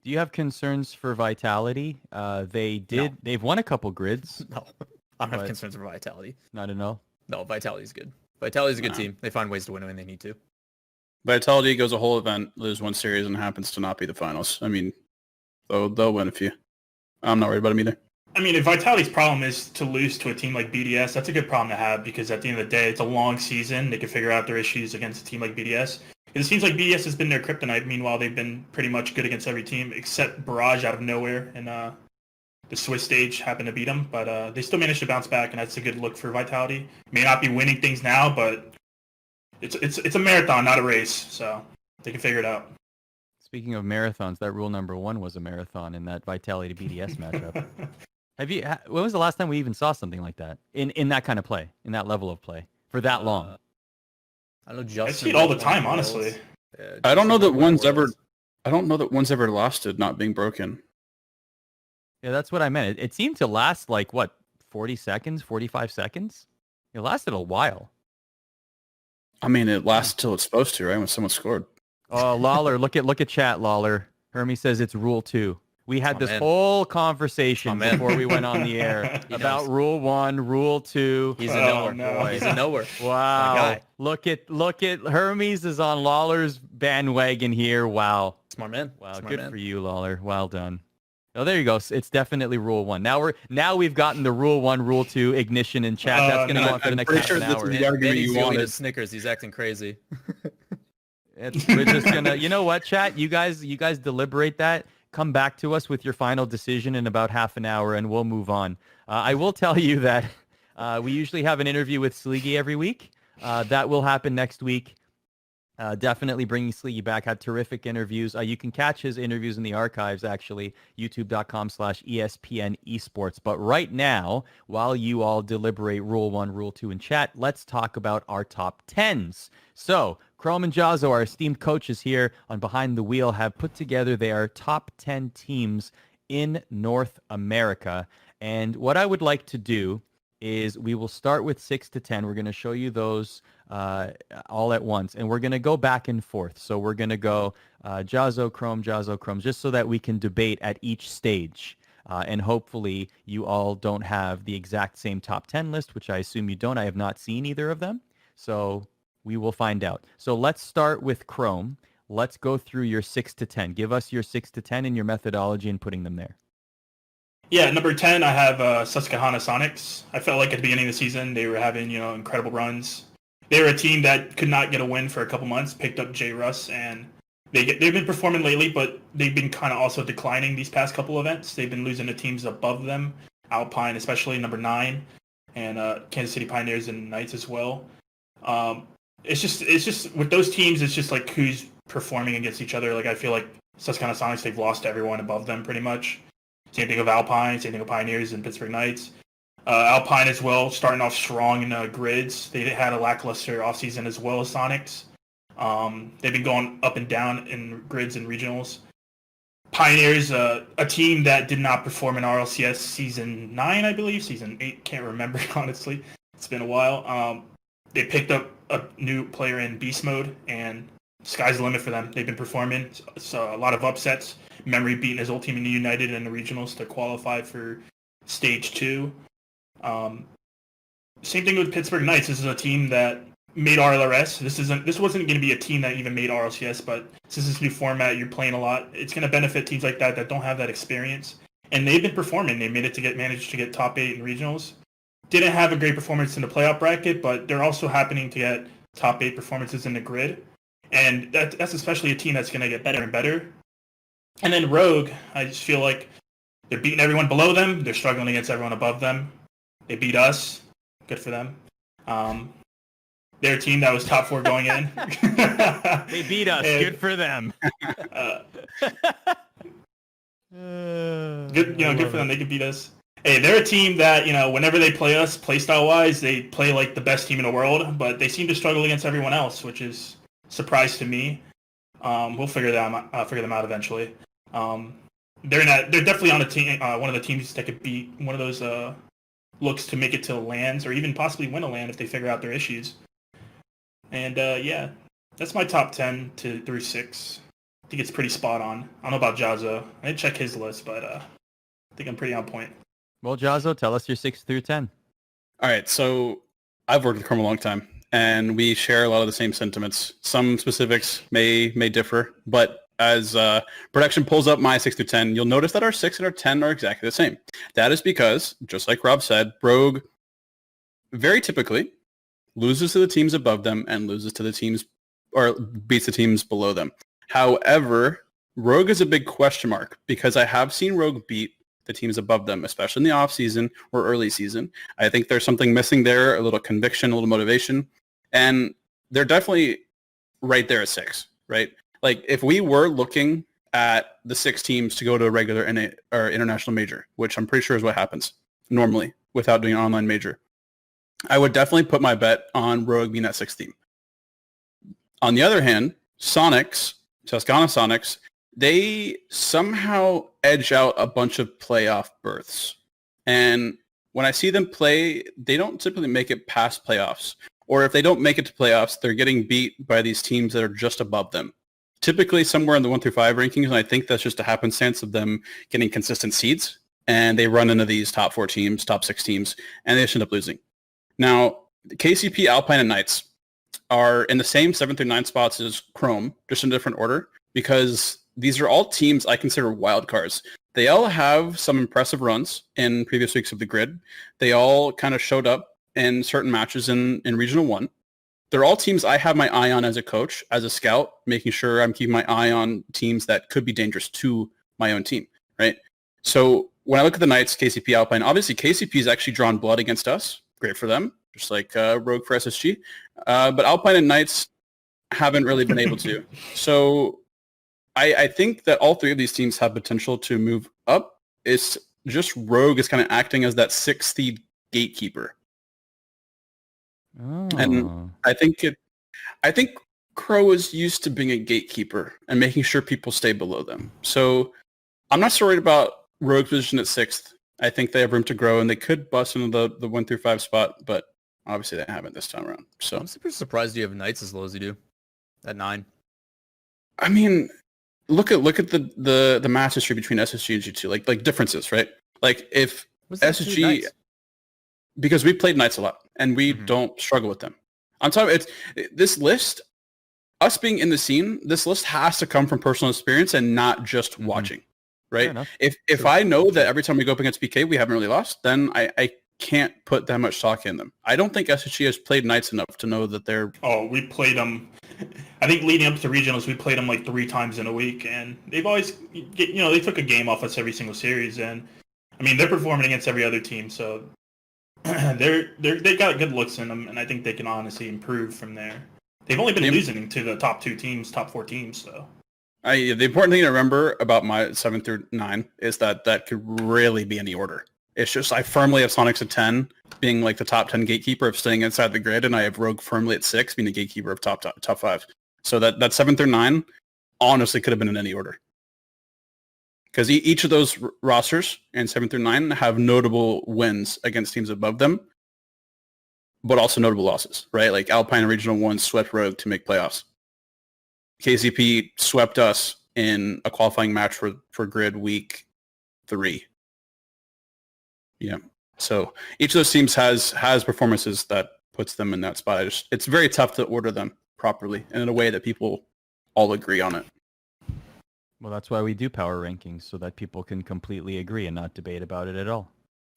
Do you have concerns for Vitality? They've won a couple grids. No, I don't have concerns for Vitality. Not at all? No, Vitality's good. Vitality's a good team. They find ways to win when they need to. Vitality goes a whole event, lose one series, and happens to not be the finals. I mean, they'll win a few. I'm not worried about them either. I mean, if Vitality's problem is to lose to a team like BDS, that's a good problem to have, because at the end of the day, it's a long season. They can figure out their issues against a team like BDS. It seems like BDS has been their kryptonite. Meanwhile, they've been pretty much good against every team except Barrage out of nowhere, and the Swiss stage happened to beat them. But they still managed to bounce back, and that's a good look for Vitality. May not be winning things now, but it's a marathon, not a race, so they can figure it out. Speaking of marathons, that rule number 1 was a marathon in that Vitality BDS matchup. When was the last time we even saw something like that in that kind of play, in that level of play, for that long? I know Justin. I see it all the time, honestly. Yeah, I don't know that one's ever lost it not being broken. Yeah, that's what I meant. It seemed to last like, 40 seconds, 45 seconds? It lasted a while. I mean, it lasts till it's supposed to, right? When someone scored. Oh, Lawler, look at chat, Lawler. Hermie says it's rule 2. We had this whole conversation before we went on the air about rule 1, rule 2. He's a knower. No. He's a knower. Wow. Look at Hermes is on Lawler's bandwagon here. Wow. Smart man. Wow. Smart Good man. for you, Lawler. Well done. Oh, there you go. It's definitely rule 1. Now we've gotten the rule 1, rule 2 ignition in chat. That's going to go on for the next half an hour. He's going to Snickers. He's acting crazy. We're just gonna, you know what, chat? You guys deliberate that. Come back to us with your final decision in about half an hour, and we'll move on. I will tell you that we usually have an interview with Sleegy every week. That will happen next week. Definitely bringing Sleegy back. Had terrific interviews. You can catch his interviews in the archives, actually, youtube.com/ESPN Esports. But right now, while you all deliberate Rule 1, Rule 2 in chat, let's talk about our top 10s. So, Chrome and Jahzo, our esteemed coaches here on Behind the Wheel, have put together their top 10 teams in North America. And what I would like to do is we will start with 6 to 10. We're going to show you those all at once, and we're going to go back and forth. So we're going to go Jahzo, Chrome, just so that we can debate at each stage. And hopefully you all don't have the exact same top 10 list, which I assume you don't. I have not seen either of them. So we will find out. So let's start with Chrome. Let's go through your 6 to 10. Give us your 6 to 10 and your methodology in putting them there. Yeah, number 10, I have Susquehanna Sonics. I felt like at the beginning of the season, they were having, incredible runs. They were a team that could not get a win for a couple months, picked up J. Russ, and they've been performing lately, but they've been kind of also declining these past couple events. They've been losing to teams above them, Alpine, especially number 9, and Kansas City Pioneers and Knights as well. It's just with those teams, it's just like who's performing against each other. Like I feel like Susquehanna Sonics, they've lost to everyone above them pretty much. Same thing with Alpine, same thing with Pioneers and Pittsburgh Knights. Alpine as well, starting off strong in grids. They had a lackluster offseason as well as Sonics. They've been going up and down in grids and regionals. Pioneers, a team that did not perform in RLCS Season 9, I believe. Season 8, can't remember, honestly. It's been a while. They picked up a new player in Beast Mode, and sky's the limit for them. They've been performing. So a lot of upsets. Memory beating his old team in the United in the regionals to qualify for stage 2. Same thing with Pittsburgh Knights. This is a team that made RLRS. This wasn't going to be a team that even made RLCS, but since this new format, you're playing a lot. It's going to benefit teams like that don't have that experience. And they've been performing. They managed to get top 8 in regionals. Didn't have a great performance in the playoff bracket, but they're also happening to get top 8 performances in the grid. And that's especially a team that's going to get better and better. And then Rogue, I just feel like they're beating everyone below them. They're struggling against everyone above them. They beat us. Good for them. They're a team that was top 4 going in. They beat us. And, good for them. Good for them. They could beat us. Hey, they're a team that, whenever they play us, playstyle-wise, they play like the best team in the world, but they seem to struggle against everyone else, which is a surprise to me. We'll figure them out eventually. They're definitely on a team, one of the teams that could beat one of those looks to make it to LANs or even possibly win a LAN if they figure out their issues. And yeah, that's my top 10 through 6. I think it's pretty spot on. I don't know about Jahzo. I didn't check his list, but I think I'm pretty on point. Well, Jahzo, tell us your 6 through 10. All right, so I've worked with Chrome a long time, and we share a lot of the same sentiments. Some specifics may differ, but as production pulls up my 6 through 10, you'll notice that our 6 and our 10 are exactly the same. That is because, just like Rob said, Rogue very typically loses to the teams above them and loses to the teams, or beats the teams below them. However, Rogue is a big question mark because I have seen Rogue beat the teams above them, especially in the off season or early season. I think there's something missing there, a little conviction, a little motivation, and they're definitely right there at 6, right? Like if we were looking at the 6 teams to go to a regular or international major, which I'm pretty sure is what happens normally without doing an online major, I would definitely put my bet on Rogue being that 6th team. On the other hand, Sonics, Tuscana Sonics, they somehow edge out a bunch of playoff berths. And when I see them play, they don't typically make it past playoffs. Or if they don't make it to playoffs, they're getting beat by these teams that are just above them. Typically somewhere in the 1 through 5 rankings, and I think that's just a happenstance of them getting consistent seeds. And they run into these top 4 teams, top 6 teams, and they just end up losing. Now, KCP, Alpine, and Knights are in the same 7 through 9 spots as Chrome, just in a different order, because these are all teams I consider wild cards. They all have some impressive runs in previous weeks of the grid. They all kind of showed up in certain matches in Regional 1. They're all teams I have my eye on as a coach, as a scout, making sure I'm keeping my eye on teams that could be dangerous to my own team, right? So when I look at the Knights, KCP, Alpine, obviously KCP's actually drawn blood against us. Great for them, just like Rogue for SSG. But Alpine and Knights haven't really been able to. So I think that all 3 of these teams have potential to move up. It's just Rogue is kind of acting as that 6th seed gatekeeper. Oh. And I think Crow is used to being a gatekeeper and making sure people stay below them. So I'm not so worried about Rogue's position at 6th. I think they have room to grow, and they could bust into the 1 through 5 spot, but obviously they haven't this time around. So I'm super surprised you have Knights as low as you do at 9. I mean, look at the match history between SSG and G2, like differences, right? Like if SSG, because we played Knights a lot and we don't struggle with them. I'm talking, this list, us being in the scene, this list has to come from personal experience and not just watching, right? If I know that every time we go up against PK we haven't really lost, then I can't put that much stock in them. I don't think SSG has played Knights enough to know that they're... Oh, we played them. I think leading up to regionals, we played them like 3 times in a week, and they've always, they took a game off us every single series, and I mean they're performing against every other team, so they got good looks in them, and I think they can honestly improve from there. They've only been losing to the top 2 teams, top 4 teams, so. The important thing to remember about my 7 through 9 is that could really be any order. It's just I firmly have Sonics at 10, being like the top 10 gatekeeper of staying inside the grid, and I have Rogue firmly at 6, being the gatekeeper of top 5. So that 7 through 9 honestly could have been in any order. Because each of those rosters in 7 through 9 have notable wins against teams above them, but also notable losses, right? Like Alpine and Regional 1 swept Rogue to make playoffs. KCP swept us in a qualifying match for Grid Week 3. Yeah. So each of those teams has performances that puts them in that spot. It's very tough to order them properly and in a way that people all agree on it. Well, that's why we do power rankings, so that people can completely agree and not debate about it at all.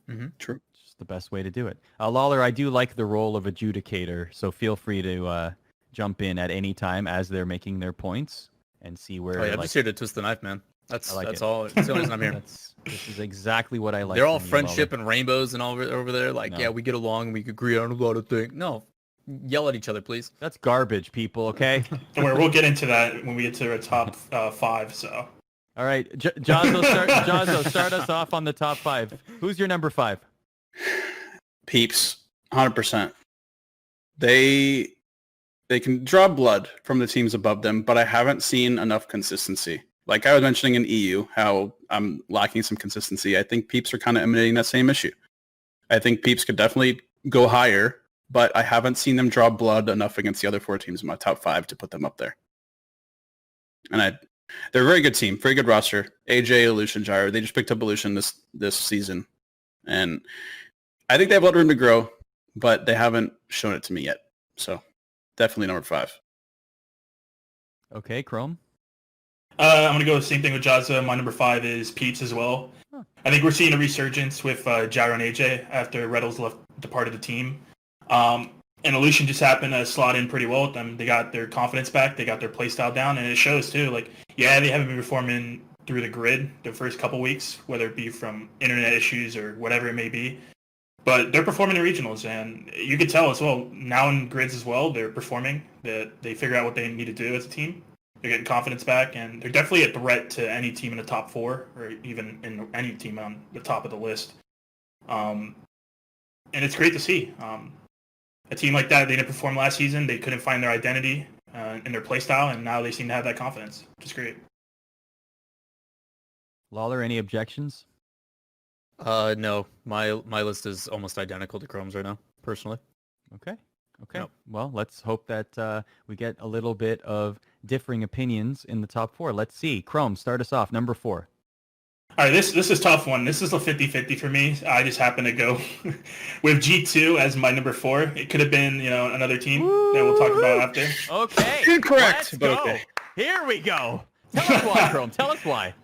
Mm-hmm. True. It's just the best way to do it. Lawler, I do like the role of adjudicator, so feel free to jump in at any time as they're making their points and see where. Oh yeah, I'm just here to twist the knife, man. That's all. That's the only reason I'm here. This is exactly what I like. They're all from you, friendship Lawler. and rainbows and all over there. Like, yeah, we get along. We agree on a lot of things. No, yell at each other, please. That's garbage, people. Okay. Don't worry, we'll get into that when we get to our top 5. So. All right, Jahzo, start us off on the top 5. Who's your number 5? Peeps, 100%. They can draw blood from the teams above them, but I haven't seen enough consistency. Like I was mentioning in EU, how I'm lacking some consistency. I think Peeps are kind of emanating that same issue. I think Peeps could definitely go higher, but I haven't seen them draw blood enough against the other 4 teams in my top 5 to put them up there. And they're a very good team, very good roster. AJ, Illusion, Gyro, they just picked up Illusion this season. And I think they have a lot of room to grow, but they haven't shown it to me yet. So definitely number 5. Okay, Chrome. I'm going to go the same thing with Jahzo. My number 5 is Peeps as well. Huh. I think we're seeing a resurgence with Gyro and AJ after Reddles departed the team. And Illusion just happened to slot in pretty well with them. They got their confidence back. They got their play style down, and it shows too. Like, yeah, they haven't been performing through the grid the first couple weeks, whether it be from internet issues or whatever it may be. But they're performing in regionals, and you can tell as well. Now in grids as well, they're performing. That they figure out what they need to do as a team. They're getting confidence back, and they're definitely a threat to any team in the top 4, or even in any team on the top of the list. And it's great to see. A team like that, they didn't perform last season. They couldn't find their identity in their play style, and now they seem to have that confidence, which is great. Lawler, any objections? No. My list is almost identical to Chrome's right now, personally. Okay. Nope. Well, let's hope that we get a little bit of differing opinions in the top 4. Let's see. Chrome, start us off. Number 4. All right, this is a tough one. This is a 50-50 for me. I just happen to go with G2 as my number 4. It could have been, another team that we'll talk about after. Okay. Incorrect. Let's go. Okay. Here we go. Tell us why, Chrome. Tell us why.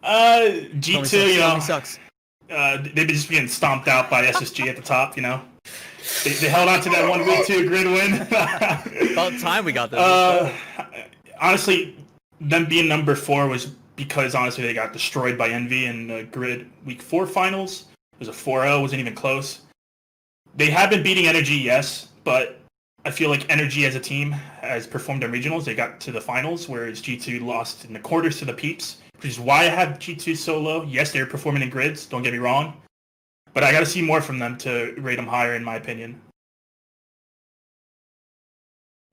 G2, Tommy sucks. they've been just being stomped out by SSG at the top, They held on to that 1 week 2 grid win. About time we got this. Honestly, them being number 4 was because, honestly, they got destroyed by Envy in the grid week 4 finals. It was a 4-0, wasn't even close. They have been beating Energy, yes, but I feel like Energy as a team has performed in regionals. They got to the finals, whereas G2 lost in the quarters to the Peeps, which is why I have G2 so low. Yes, they're performing in grids, don't get me wrong, but I got to see more from them to rate them higher, in my opinion.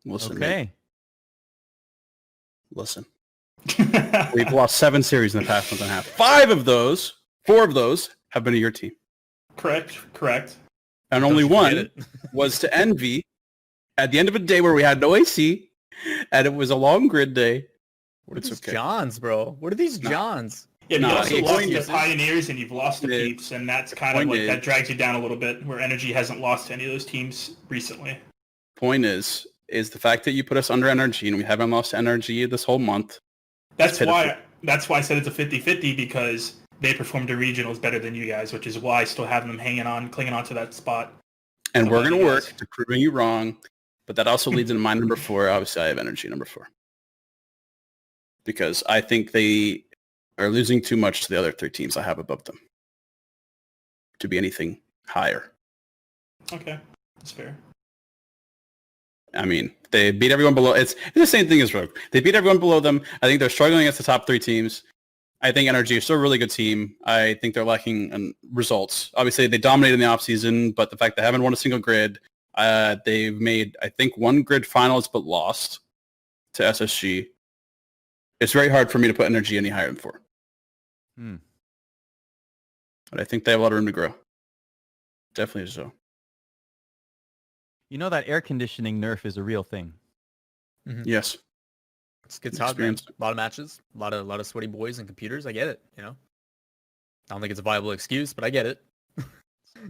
Listen, Okay. mate. Listen. We've lost 7 series in the past month and a half. 4 of those have been to your team. Correct. And only Don't you one get it? was to Envy at the end of a day where we had no AC, and it was a long grid day. What are It's these okay. Johns, bro? What are these Johns? Yeah, No, you also it's- lost to it's- Pioneers and you've lost to the Peeps, and that's kind of point what is- that drags you down a little bit, where Energy hasn't lost to any of those teams recently. Point is the fact that you put us under NRG and we haven't lost NRG this whole month. That's pitiful. why I said it's a 50-50, because they performed in regionals better than you guys, which is why I still have them clinging on to that spot. And we're going to Yes. work to proving you wrong. But that also leads into my number 4. Obviously, I have Energy number 4. Because I think they are losing too much to the other 3 teams I have above them to be anything higher. Okay, that's fair. I mean, they beat everyone below. It's the same thing as Rogue. They beat everyone below them. I think they're struggling against the top 3 teams. I think Energy is still a really good team. I think they're lacking in results. Obviously, they dominated in the offseason, but the fact they haven't won a single grid, they've made, I think, 1 grid finals but lost to SSG. It's very hard for me to put Energy any higher than 4. But I think they have a lot of room to grow. Definitely so. You know that air conditioning nerf is a real thing. Yes. gets hot, man. Experience. A lot of matches, a lot of sweaty boys and computers. I get it. You know, I don't think it's a viable excuse, but I get it.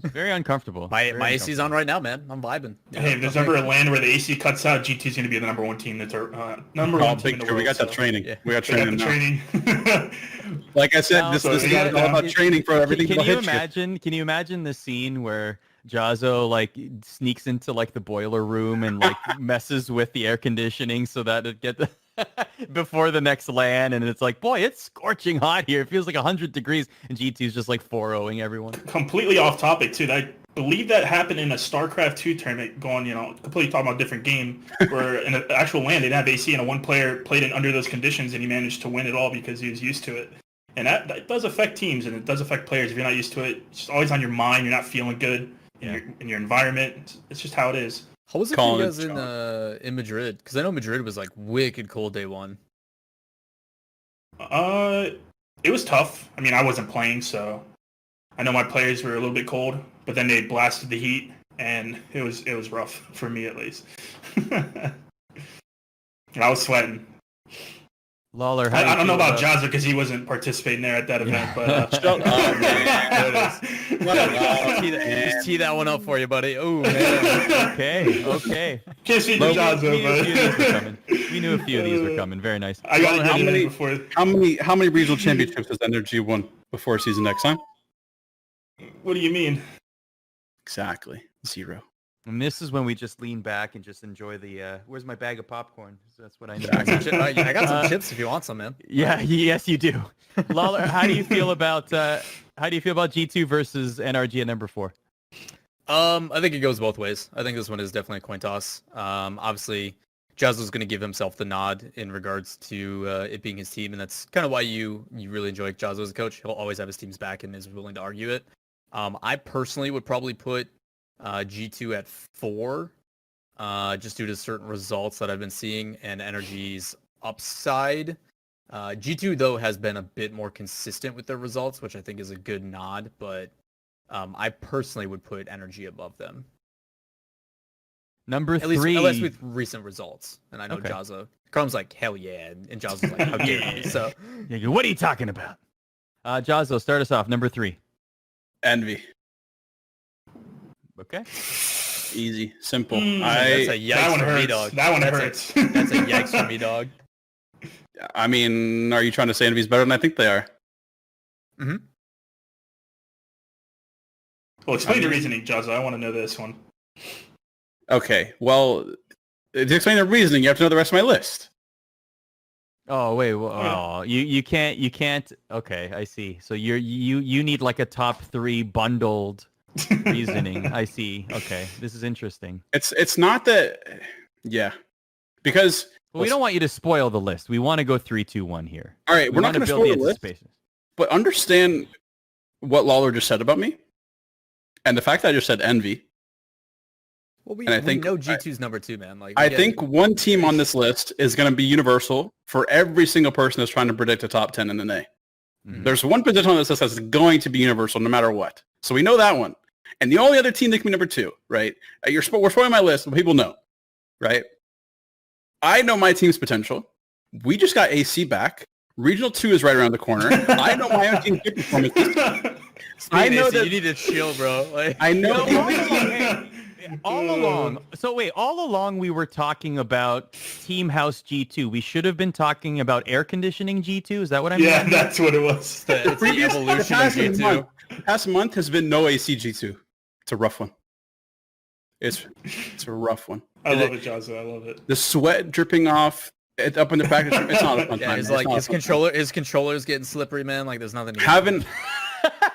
Very uncomfortable. My Very AC's on right now, man. I'm vibing. Hey, if there's ever a land where the AC cuts out, GT's going to be the number one team. That's our number one team in the world. We got that so. training. Yeah. We got We got training the now. training. Like I said, Now, this so is you all gotta- about training for everything. Can that'll you hit imagine? Can you imagine the scene where Jahzo like sneaks into like the boiler room and like messes with the air conditioning so that it get before the next LAN, and it's like, boy, it's scorching hot here. It feels like 100 degrees, and G2's just like 4-0ing everyone. Completely off topic too. I believe that happened in a StarCraft 2 tournament. Going, completely talking about a different game where in an actual LAN they didn't have AC, and one player played it under those conditions, and he managed to win it all because he was used to it. And that does affect teams, and it does affect players. If you're not used to it, it's just always on your mind. You're not feeling good in your environment. It's just how it is. How was it for you Colin guys in Madrid? Because I know Madrid was like wicked cold day one. It was tough. I mean, I wasn't playing, so I know my players were a little bit cold, but then they blasted the heat, and it was rough for me at least. And I was sweating. Lawler, how I don't know about Jahzo. Jahzo because he wasn't participating there at that event, but Shut up, man. Just tee that one up for you, buddy. Oh man. Okay. can't speak to We Jahzo, knew a few of these were but coming. We knew a few of these were coming. Very nice. I got to How get in many- there before. How many regional championships has Energy won before season next time? What do you mean? Exactly 0. And this is when we just lean back and just enjoy the. Where's my bag of popcorn? That's what I need. I got some chips if you want some, man. Yeah. Yes, you do. Lawler, how do you feel about G2 versus NRG at number 4? I think it goes both ways. I think this one is definitely a coin toss. Obviously, Jahzo's going to give himself the nod in regards to it being his team, and that's kind of why you really enjoy Jahzo as a coach. He'll always have his team's back and is willing to argue it. I personally would probably put G2 at 4, just due to certain results that I've been seeing and Energy's upside. G2 though has been a bit more consistent with their results, which I think is a good nod, but I personally would put Energy above them. Number At 3. least with recent results. And I know Okay. Jahzo. Chrome's like, hell yeah. And Jahzo's like, how dare you? So Yeah, what are you talking about? Jahzo, start us off. Number 3. Envy. Okay. Easy. Simple. that's a yikes That one for me, hurts. dog. That one That's hurts. That's a yikes for me, dog. I mean, are you trying to say Envy's better than I think they are? Mm-hmm. Well, explain I the mean- reasoning, Jahzo. I want to know this one. Okay. Well, to explain the reasoning, you have to know the rest of my list. Oh wait, well, you can't. Okay, I see. So you need like a top 3 bundled reasoning. I see. Okay, this is interesting. It's not that. Yeah. Because Well, we don't want you to spoil the list. We want to go 3, 2, 1 here. all right, We we're not want to going to build the spoil the list, anticipation. but understand what Lawler just said about me, and the fact that I just said Envy. Well, we And I think- know G2's number 2, man. Like, I we get think it. one team on this list is going to be universal for every single person that's trying to predict a top 10 in the NA. Mhm. There's one position on this list that's going to be universal no matter what. So we know that one. And the only other team that can be number 2, right? We're spoiling my list, but people know, right? I know my team's potential. We just got AC back. Regional 2 is right around the corner. I know my own team's good performance. I know AC, that you need to chill, bro. Like, I know all along we were talking about Team House G2. We should have been talking about air conditioning G2. Is that what I mean? Yeah, that's what it was. it's the the evolution of past G2. month, past month has been no AC G2. It's a rough one. It's a rough one. I love it, Jahzo. I love it. The sweat dripping off up in the practice room. It's not a fun Yeah, time. it's man. like not a his fun time. controller's getting slippery, man. Like there's nothing. To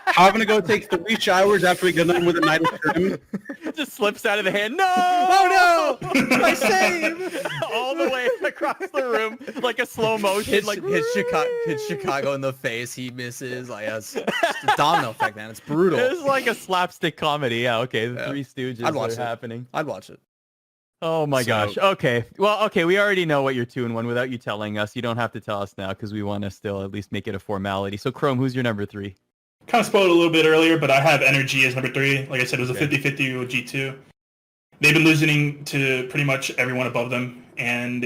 Having to go take 3 showers after we get done with a night of trim. It just slips out of the hand. No! Oh no! My save! All the way across the room, like a slow motion. Hits Chicago in the face. He misses. Like it's a domino effect, man. It's brutal. It's like a slapstick comedy. Yeah, okay. The Yeah. Three Stooges I'd watch are it. happening. I'd watch it. Oh my So- gosh. Okay. Well, okay. We already know what you're 2-1 without you telling us. You don't have to tell us now because we want to still at least make it a formality. So Chrome, who's your number 3? Kind of spoiled a little bit earlier, but I have Energy as number 3. Like I said, it was a Okay. 50-50 with G2. They've been losing to pretty much everyone above them, and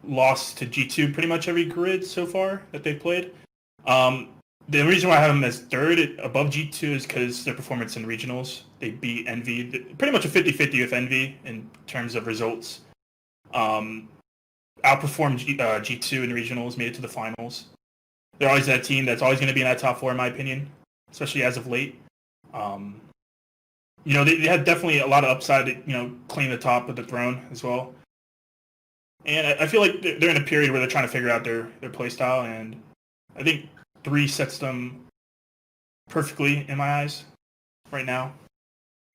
lost to G2 pretty much every grid so far that they've played. The reason why I have them as third above G2 is because their performance in regionals. They beat Envy, pretty much a 50-50 with Envy in terms of results. Outperformed G2 in regionals, made it to the finals. They're always that team that's always going to be in that top four, in my opinion, especially as of late. They had definitely a lot of upside to, claim the top of the throne as well. And I feel like they're in a period where they're trying to figure out their play style, and I think 3 sets them perfectly in my eyes right now,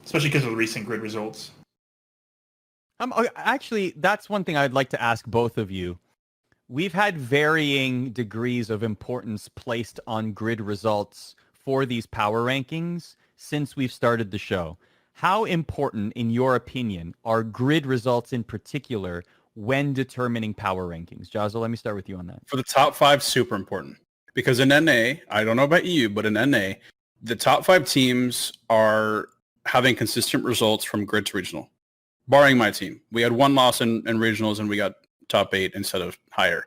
especially because of the recent grid results. Actually, that's one thing I'd like to ask both of you. We've had varying degrees of importance placed on grid results for these power rankings since we've started the show. How important, in your opinion, are grid results in particular when determining power rankings? Jahzo, let me start with you on that. For the top 5, super important. Because in NA, I don't know about EU, but in NA, the top 5 teams are having consistent results from grid to regional. Barring my team. We had 1 loss in regionals and we got top 8 instead of higher.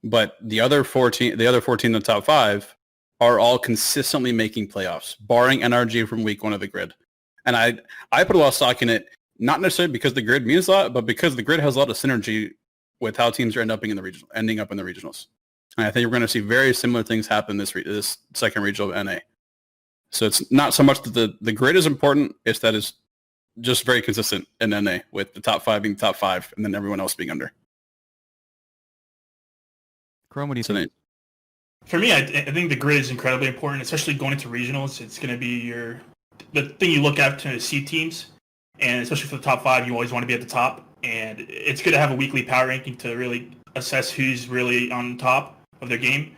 But the other 14 in the top 5 are all consistently making playoffs, barring NRG from week 1 of the grid. And I put a lot of stock in it, not necessarily because the grid means a lot, but because the grid has a lot of synergy with how teams are ending up in the regionals. And I think we're going to see very similar things happen this second regional of NA. So it's not so much that the grid is important, it's that it's just very consistent in NA with the top 5 being top 5 and then everyone else being under. Chrome, what do you think? For me, I think the grid is incredibly important, especially going into regionals. It's going to be the thing you look at to see teams, and especially for the top 5, you always want to be at the top. And it's good to have a weekly power ranking to really assess who's really on top of their game.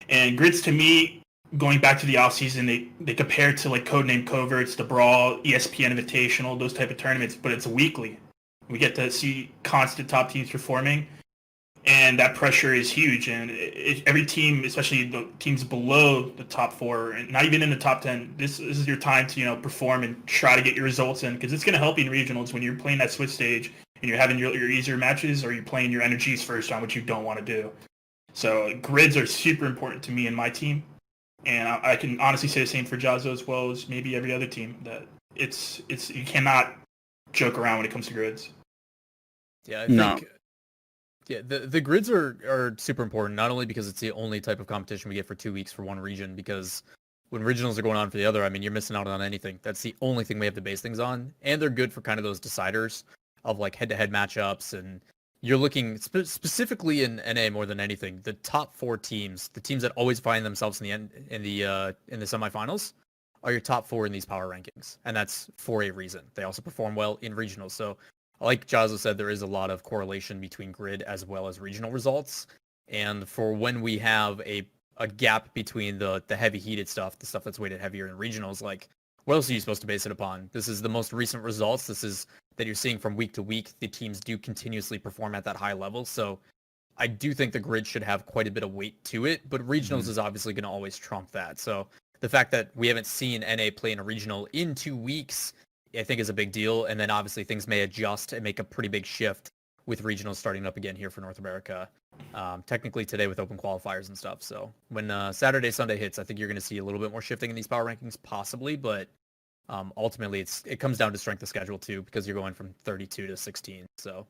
And grids, to me, going back to the offseason, they compare to like Codename Coverts, the Brawl, ESPN Invitational, those type of tournaments, but it's weekly. We get to see constant top teams performing, and that pressure is huge. And every team, especially the teams below the top 4, and not even in the top 10, this is your time to perform and try to get your results in, because it's going to help you in regionals when you're playing that Swiss stage and you're having your easier matches, or you're playing your energies first round, which you don't want to do. So grids are super important to me and my team. And I can honestly say the same for Jahzo as well as maybe every other team, that it's you cannot joke around when it comes to grids. Yeah, I think the grids are super important, not only because it's the only type of competition we get for 2 weeks for one region, because when regionals are going on for the other, I mean, you're missing out on anything. That's the only thing we have to base things on. And they're good for kind of those deciders of like head-to-head matchups, and you're looking specifically in NA more than anything. The top 4 teams, the teams that always find themselves in the semifinals, are your top 4 in these power rankings, and that's for a reason. They also perform well in regionals. So, like Jahzo said, there is a lot of correlation between grid as well as regional results. And for when we have a gap between the heavy heated stuff, the stuff that's weighted heavier in regionals, like what else are you supposed to base it upon? This is the most recent results. This is that you're seeing from week to week. The teams do continuously perform at that high level. So I do think the grid should have quite a bit of weight to it, but regionals is obviously going to always trump that. So the fact that we haven't seen NA play in a regional in 2 weeks, I think is a big deal. And then obviously things may adjust and make a pretty big shift with regionals starting up again here for North America. Technically today with open qualifiers and stuff. So when Saturday, Sunday hits, I think you're going to see a little bit more shifting in these power rankings, possibly, but ultimately it comes down to strength of schedule too, because you're going from 32 to 16. So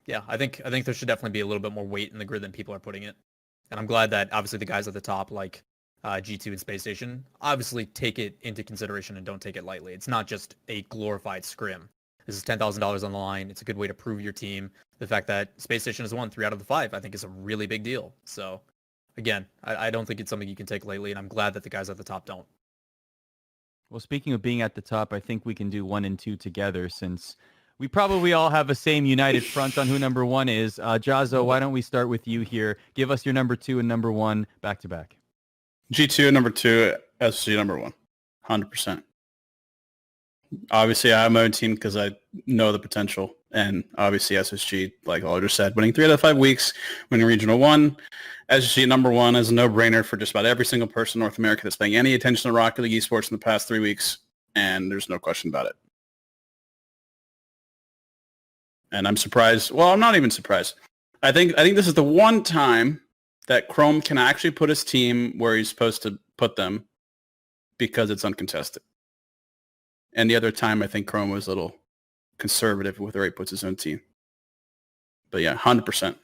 yeah, I think there should definitely be a little bit more weight in the grid than people are putting it. And I'm glad that obviously the guys at the top, like G2 and Space Station, obviously take it into consideration and don't take it lightly. It's not just a glorified scrim. This is $10,000 on the line. It's a good way to prove your team. The fact that Space Station has won 3 out of the 5, I think, is a really big deal. So, again, I don't think it's something you can take lightly, and I'm glad that the guys at the top don't. Well, speaking of being at the top, I think we can do 1 and 2 together, since we probably all have a same united front on who number 1 is. Jahzo, why don't we start with you here? Give us your number 2 and number 1 back to back. G2 number 2, SSG number 1, 100%. Obviously, I have my own team because I know the potential. And obviously, SSG, like Lawler said, winning 3 out of 5 weeks, winning Regional 1. SSG number 1 is a no-brainer for just about every single person in North America that's paying any attention to Rocket League Esports in the past 3 weeks. And there's no question about it. And I'm surprised. Well, I'm not even surprised. I think this is the one time that Chrome can actually put his team where he's supposed to put them because it's uncontested. And the other time, I think Chrome was a little conservative with where he puts his own team. But yeah, 100%.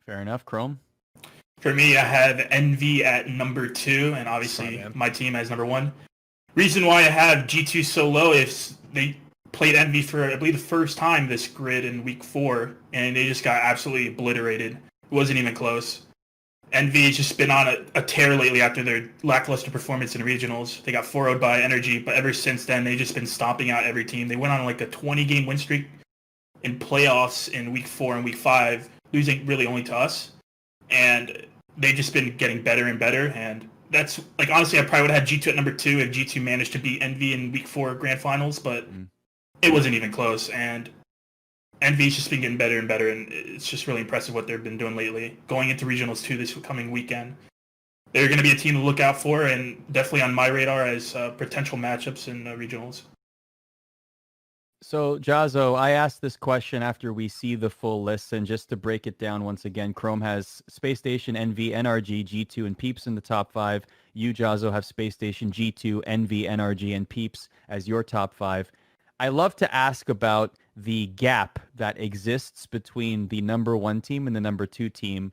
Fair enough, Chrome. For me, I have NV at number 2, and obviously my team as number 1. Reason why I have G2 so low is they played NV for, I believe, the first time this grid in week 4, and they just got absolutely obliterated. It wasn't even close. NV has just been on a tear lately after their lackluster performance in regionals. They got 4-0'd by Energy, but ever since then, they've just been stomping out every team. They went on like a 20-game win streak in playoffs in week 4 and week 5, losing really only to us. And they've just been getting better and better. And that's, like, honestly, I probably would have had G2 at number 2 if G2 managed to beat NV in week 4 grand finals, but it wasn't even close. And NV's just been getting better and better, and it's just really impressive what they've been doing lately. Going into regionals too this coming weekend, they're going to be a team to look out for, and definitely on my radar as potential matchups in regionals. So, Jahzo, I asked this question after we see the full list, and just to break it down once again, Chrome has Space Station, NV, NRG, G2, and Peeps in the top 5. You, Jahzo, have Space Station, G2, NV, NRG, and Peeps as your top 5. I love to ask about the gap that exists between the number 1 team and the number 2 team.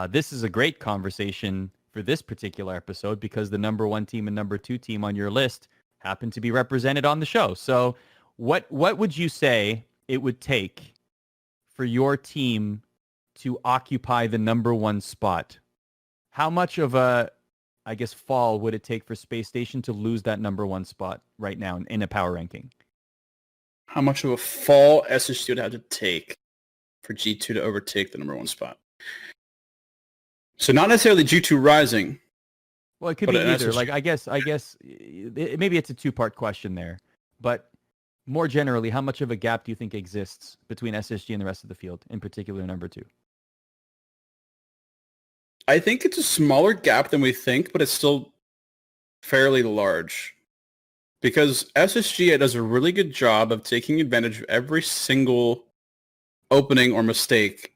This is a great conversation for this particular episode because the number 1 team and number 2 team on your list happen to be represented on the show. So what would you say it would take for your team to occupy the number 1 spot? How much of a, I guess, fall would it take for Space Station to lose that number 1 spot right now in a power ranking? How much of a fall SSG would have to take for G2 to overtake the number 1 spot? So not necessarily G2 rising. Well, it could be either. Like, I guess maybe it's a 2-part question there. But more generally, how much of a gap do you think exists between SSG and the rest of the field, in particular number 2? I think it's a smaller gap than we think, but it's still fairly large. Because SSG does a really good job of taking advantage of every single opening or mistake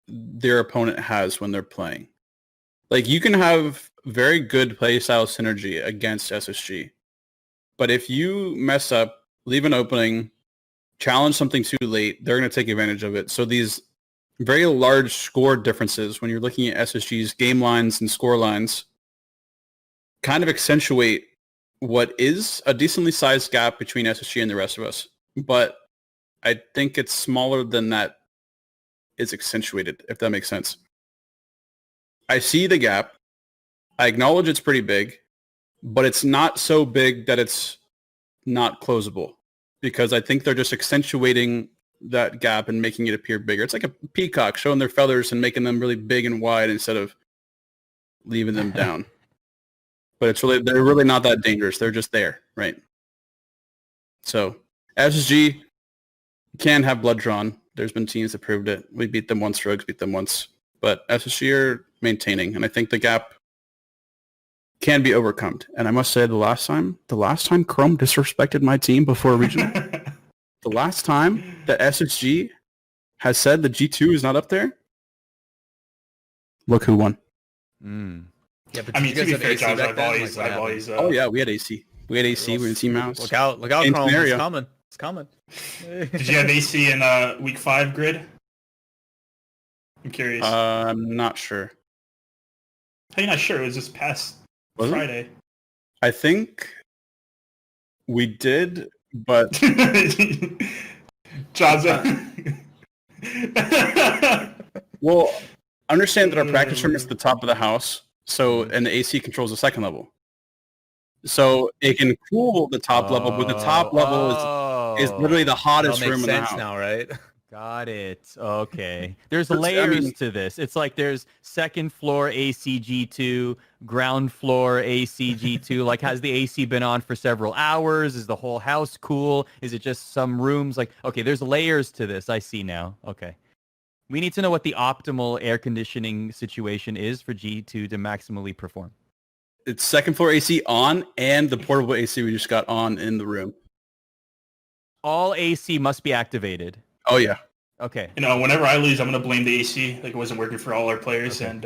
their opponent has when they're playing. Like, you can have very good playstyle synergy against SSG. But if you mess up, leave an opening, challenge something too late, they're going to take advantage of it. So these very large score differences when you're looking at SSG's game lines and score lines kind of accentuate what is a decently sized gap between SSG and the rest of us. But I think it's smaller than that is accentuated, if that makes sense. I see the gap. I acknowledge it's pretty big, but it's not so big that it's not closable, because I think they're just accentuating that gap and making it appear bigger. It's like a peacock showing their feathers and making them really big and wide instead of leaving them down. But they're really not that dangerous. They're just there, right? So SSG can have blood drawn. There's been teams that proved it. We beat them once, Rogues beat them once. But SSG are maintaining, and I think the gap can be overcome. And I must say, the last time Chrome disrespected my team before regional, the last time that SSG has said the G2 is not up there, look who won. Yeah, but I mean, to be fair, Josh, I've always. Oh yeah, we had AC. We had AC. We had Team Mouse. Look out, Chrome. Scenario. It's coming. It's coming. Did you have AC in week 5 grid? I'm curious. I'm not sure. How are you not sure? It was just past Friday. I think we did, but Jahzo. well, understand that our practice room is at the top of the house, so and the AC controls the second level, so it can cool the top level, but the top level is literally the hottest room in the house. Now, right? Got it. Okay. There's layers to this. It's like there's second floor ACG2, ground floor ACG2. Like, has the AC been on for several hours? Is the whole house cool? Is it just some rooms? Like, okay, there's layers to this. I see now. Okay. We need to know what the optimal air conditioning situation is for G2 to maximally perform. It's second floor AC on, and the portable AC we just got on in the room. All AC must be activated. Oh yeah. Okay. Whenever I lose, I'm going to blame the AC. Like, it wasn't working for all our players. Okay. And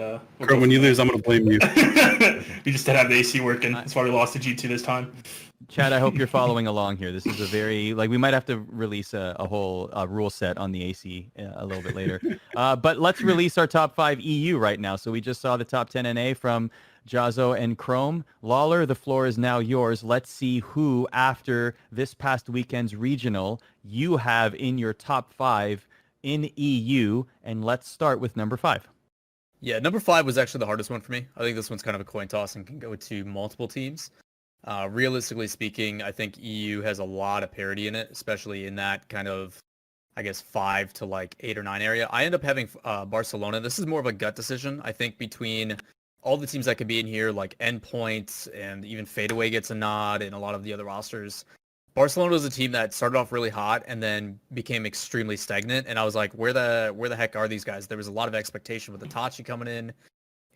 When you lose, I'm going to blame you. we just didn't have the AC working. That's why we lost to G2 this time. Chad, I hope you're following along here. This is a very, we might have to release a whole rule set on the AC a little bit later. But let's release our top 5 EU right now. So we just saw the top 10 NA from Jahzo and Chrome. Lawler, the floor is now yours. Let's see who, after this past weekend's regional, you have in your top 5 in EU. And let's start with number 5. Yeah, number 5 was actually the hardest one for me. I think this one's kind of a coin toss and can go to multiple teams. Realistically speaking, I think EU has a lot of parity in it, especially in that kind of, I guess, 5 to 8 or 9 area. I end up having Barcelona. This is more of a gut decision. I think between all the teams that could be in here, like Endpoint and even Fadeaway gets a nod and a lot of the other rosters, Barcelona was a team that started off really hot and then became extremely stagnant. And I was like, where the heck are these guys? There was a lot of expectation with Itachi coming in.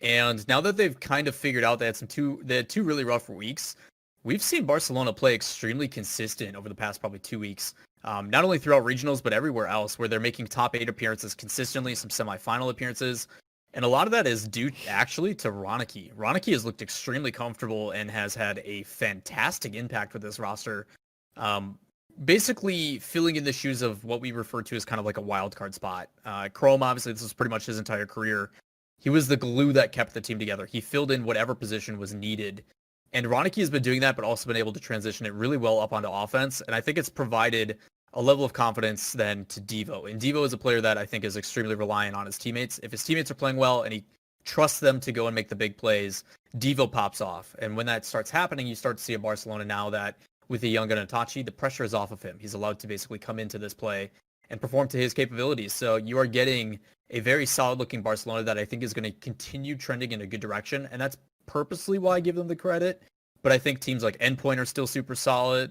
And now that they've kind of figured out they had two really rough weeks, we've seen Barcelona play extremely consistent over the past probably 2 weeks. Not only throughout regionals, but everywhere else, where they're making top 8 appearances consistently, some semifinal appearances. And a lot of that is due actually to Ronicky. Ronicky has looked extremely comfortable and has had a fantastic impact with this roster. Basically filling in the shoes of what we refer to as kind of like a wild card spot. Chrome, obviously, this was pretty much his entire career. He was the glue that kept the team together. He filled in whatever position was needed. And Ronicky has been doing that, but also been able to transition it really well up onto offense. And I think it's provided a level of confidence then to Devo. And Devo is a player that I think is extremely reliant on his teammates. If his teammates are playing well and he trusts them to go and make the big plays, Devo pops off. And when that starts happening, you start to see a Barcelona now that with a young Itachi, the pressure is off of him. He's allowed to basically come into this play and perform to his capabilities. So you are getting a very solid-looking Barcelona that I think is going to continue trending in a good direction. And that's purposely why I give them the credit. But I think teams like Endpoint are still super solid.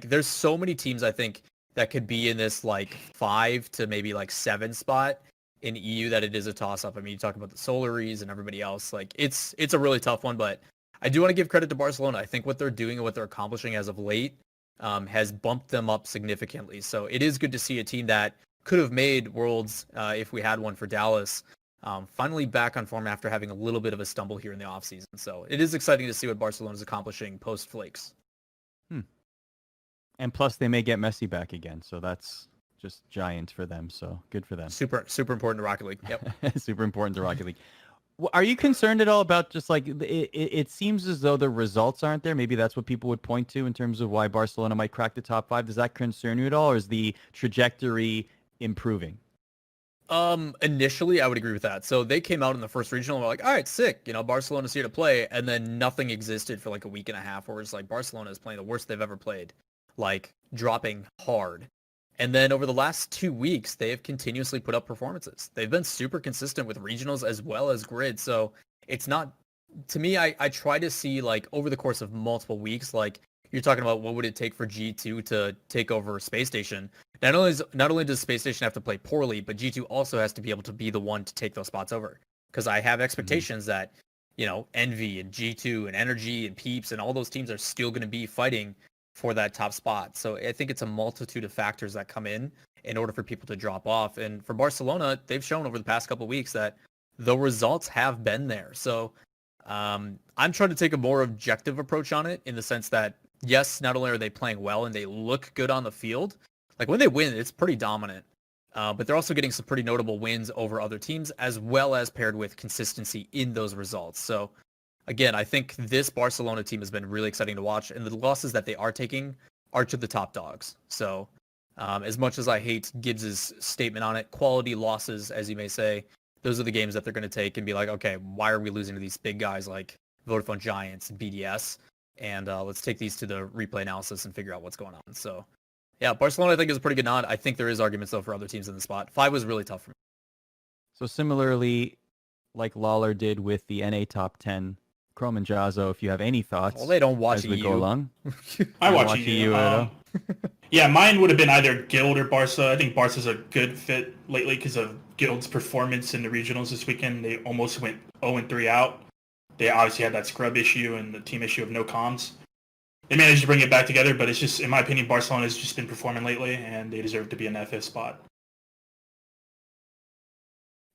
There's so many teams I think that could be in this 5 to maybe 7 spot in EU that it is a toss-up. I mean, you talk about the Solaries and everybody else. It's a really tough one, but I do want to give credit to Barcelona. I think what they're doing and what they're accomplishing as of late has bumped them up significantly. So it is good to see a team that could have made Worlds if we had one for Dallas, finally back on form after having a little bit of a stumble here in the offseason. So it is exciting to see what Barcelona is accomplishing post-Flakes. And plus, they may get Messi back again, so that's just giant for them. So good for them. Super important to Rocket League. Yep. Super important to Rocket League. Are you concerned at all about just it seems as though the results aren't there? Maybe that's what people would point to in terms of why Barcelona might crack the top 5. Does that concern you at all, or is the trajectory improving? Initially, I would agree with that. So they came out in the first regional and were like, all right, sick. Barcelona's here to play. And then nothing existed for a week and a half where it's Barcelona is playing the worst they've ever played, dropping hard. And then over the last 2 weeks, they have continuously put up performances. They've been super consistent with regionals as well as grid. So it's not, to me, I try to see over the course of multiple weeks, you're talking about what would it take for G2 to take over Space Station. Not only does Space Station have to play poorly, but G2 also has to be able to be the one to take those spots over. Because I have expectations that, Envy and G2 and Energy and Peeps and all those teams are still going to be fighting for that top spot. So I think it's a multitude of factors that come in order for people to drop off. And for Barcelona, they've shown over the past couple of weeks that the results have been there. So I'm trying to take a more objective approach on it in the sense that, yes, not only are they playing well and they look good on the field, when they win, it's pretty dominant. But they're also getting some pretty notable wins over other teams as well as paired with consistency in those results. So again, I think this Barcelona team has been really exciting to watch, and the losses that they are taking are to the top dogs. So as much as I hate Gibbs's statement on it, quality losses, as you may say, those are the games that they're going to take and be like, okay, why are we losing to these big guys like Vodafone Giants and BDS? And let's take these to the replay analysis and figure out what's going on. So yeah, Barcelona I think is a pretty good nod. I think there is arguments though for other teams in the spot. 5 was really tough for me. So similarly, like Lawler did with the NA top 10, Chrome and Jahzo, if you have any thoughts. Well, they don't watch as we EU. go along. I watch EU. Yeah, mine would have been either Guild or Barca. I think Barca's a good fit lately because of Guild's performance in the regionals this weekend. They almost went 0-3 out. They obviously had that scrub issue and the team issue of no comms. They managed to bring it back together, but it's just, in my opinion, Barcelona has just been performing lately, and they deserve to be in that 5th spot.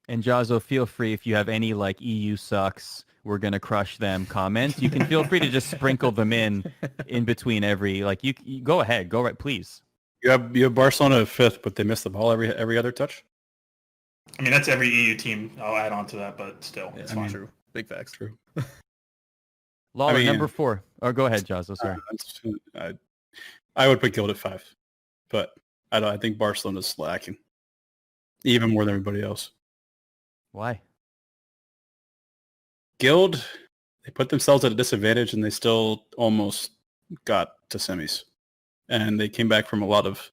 And Jahzo, feel free if you have any like EU sucks, we're gonna crush them comments. You can feel free to just sprinkle them in between every like you go ahead, go right, please. You have Barcelona 5th, but they miss the ball every other touch. I mean, that's every EU team. I'll add on to that, but still, Yeah, it's I fine. mean, true. Big facts. True. Lawler, I mean, number 4. Or go ahead, Jahzo. Sorry. I would put Guild at 5, but I think Barcelona's slacking even more than everybody else. Why? Guild, they put themselves at a disadvantage and they still almost got to semis. And they came back from a lot of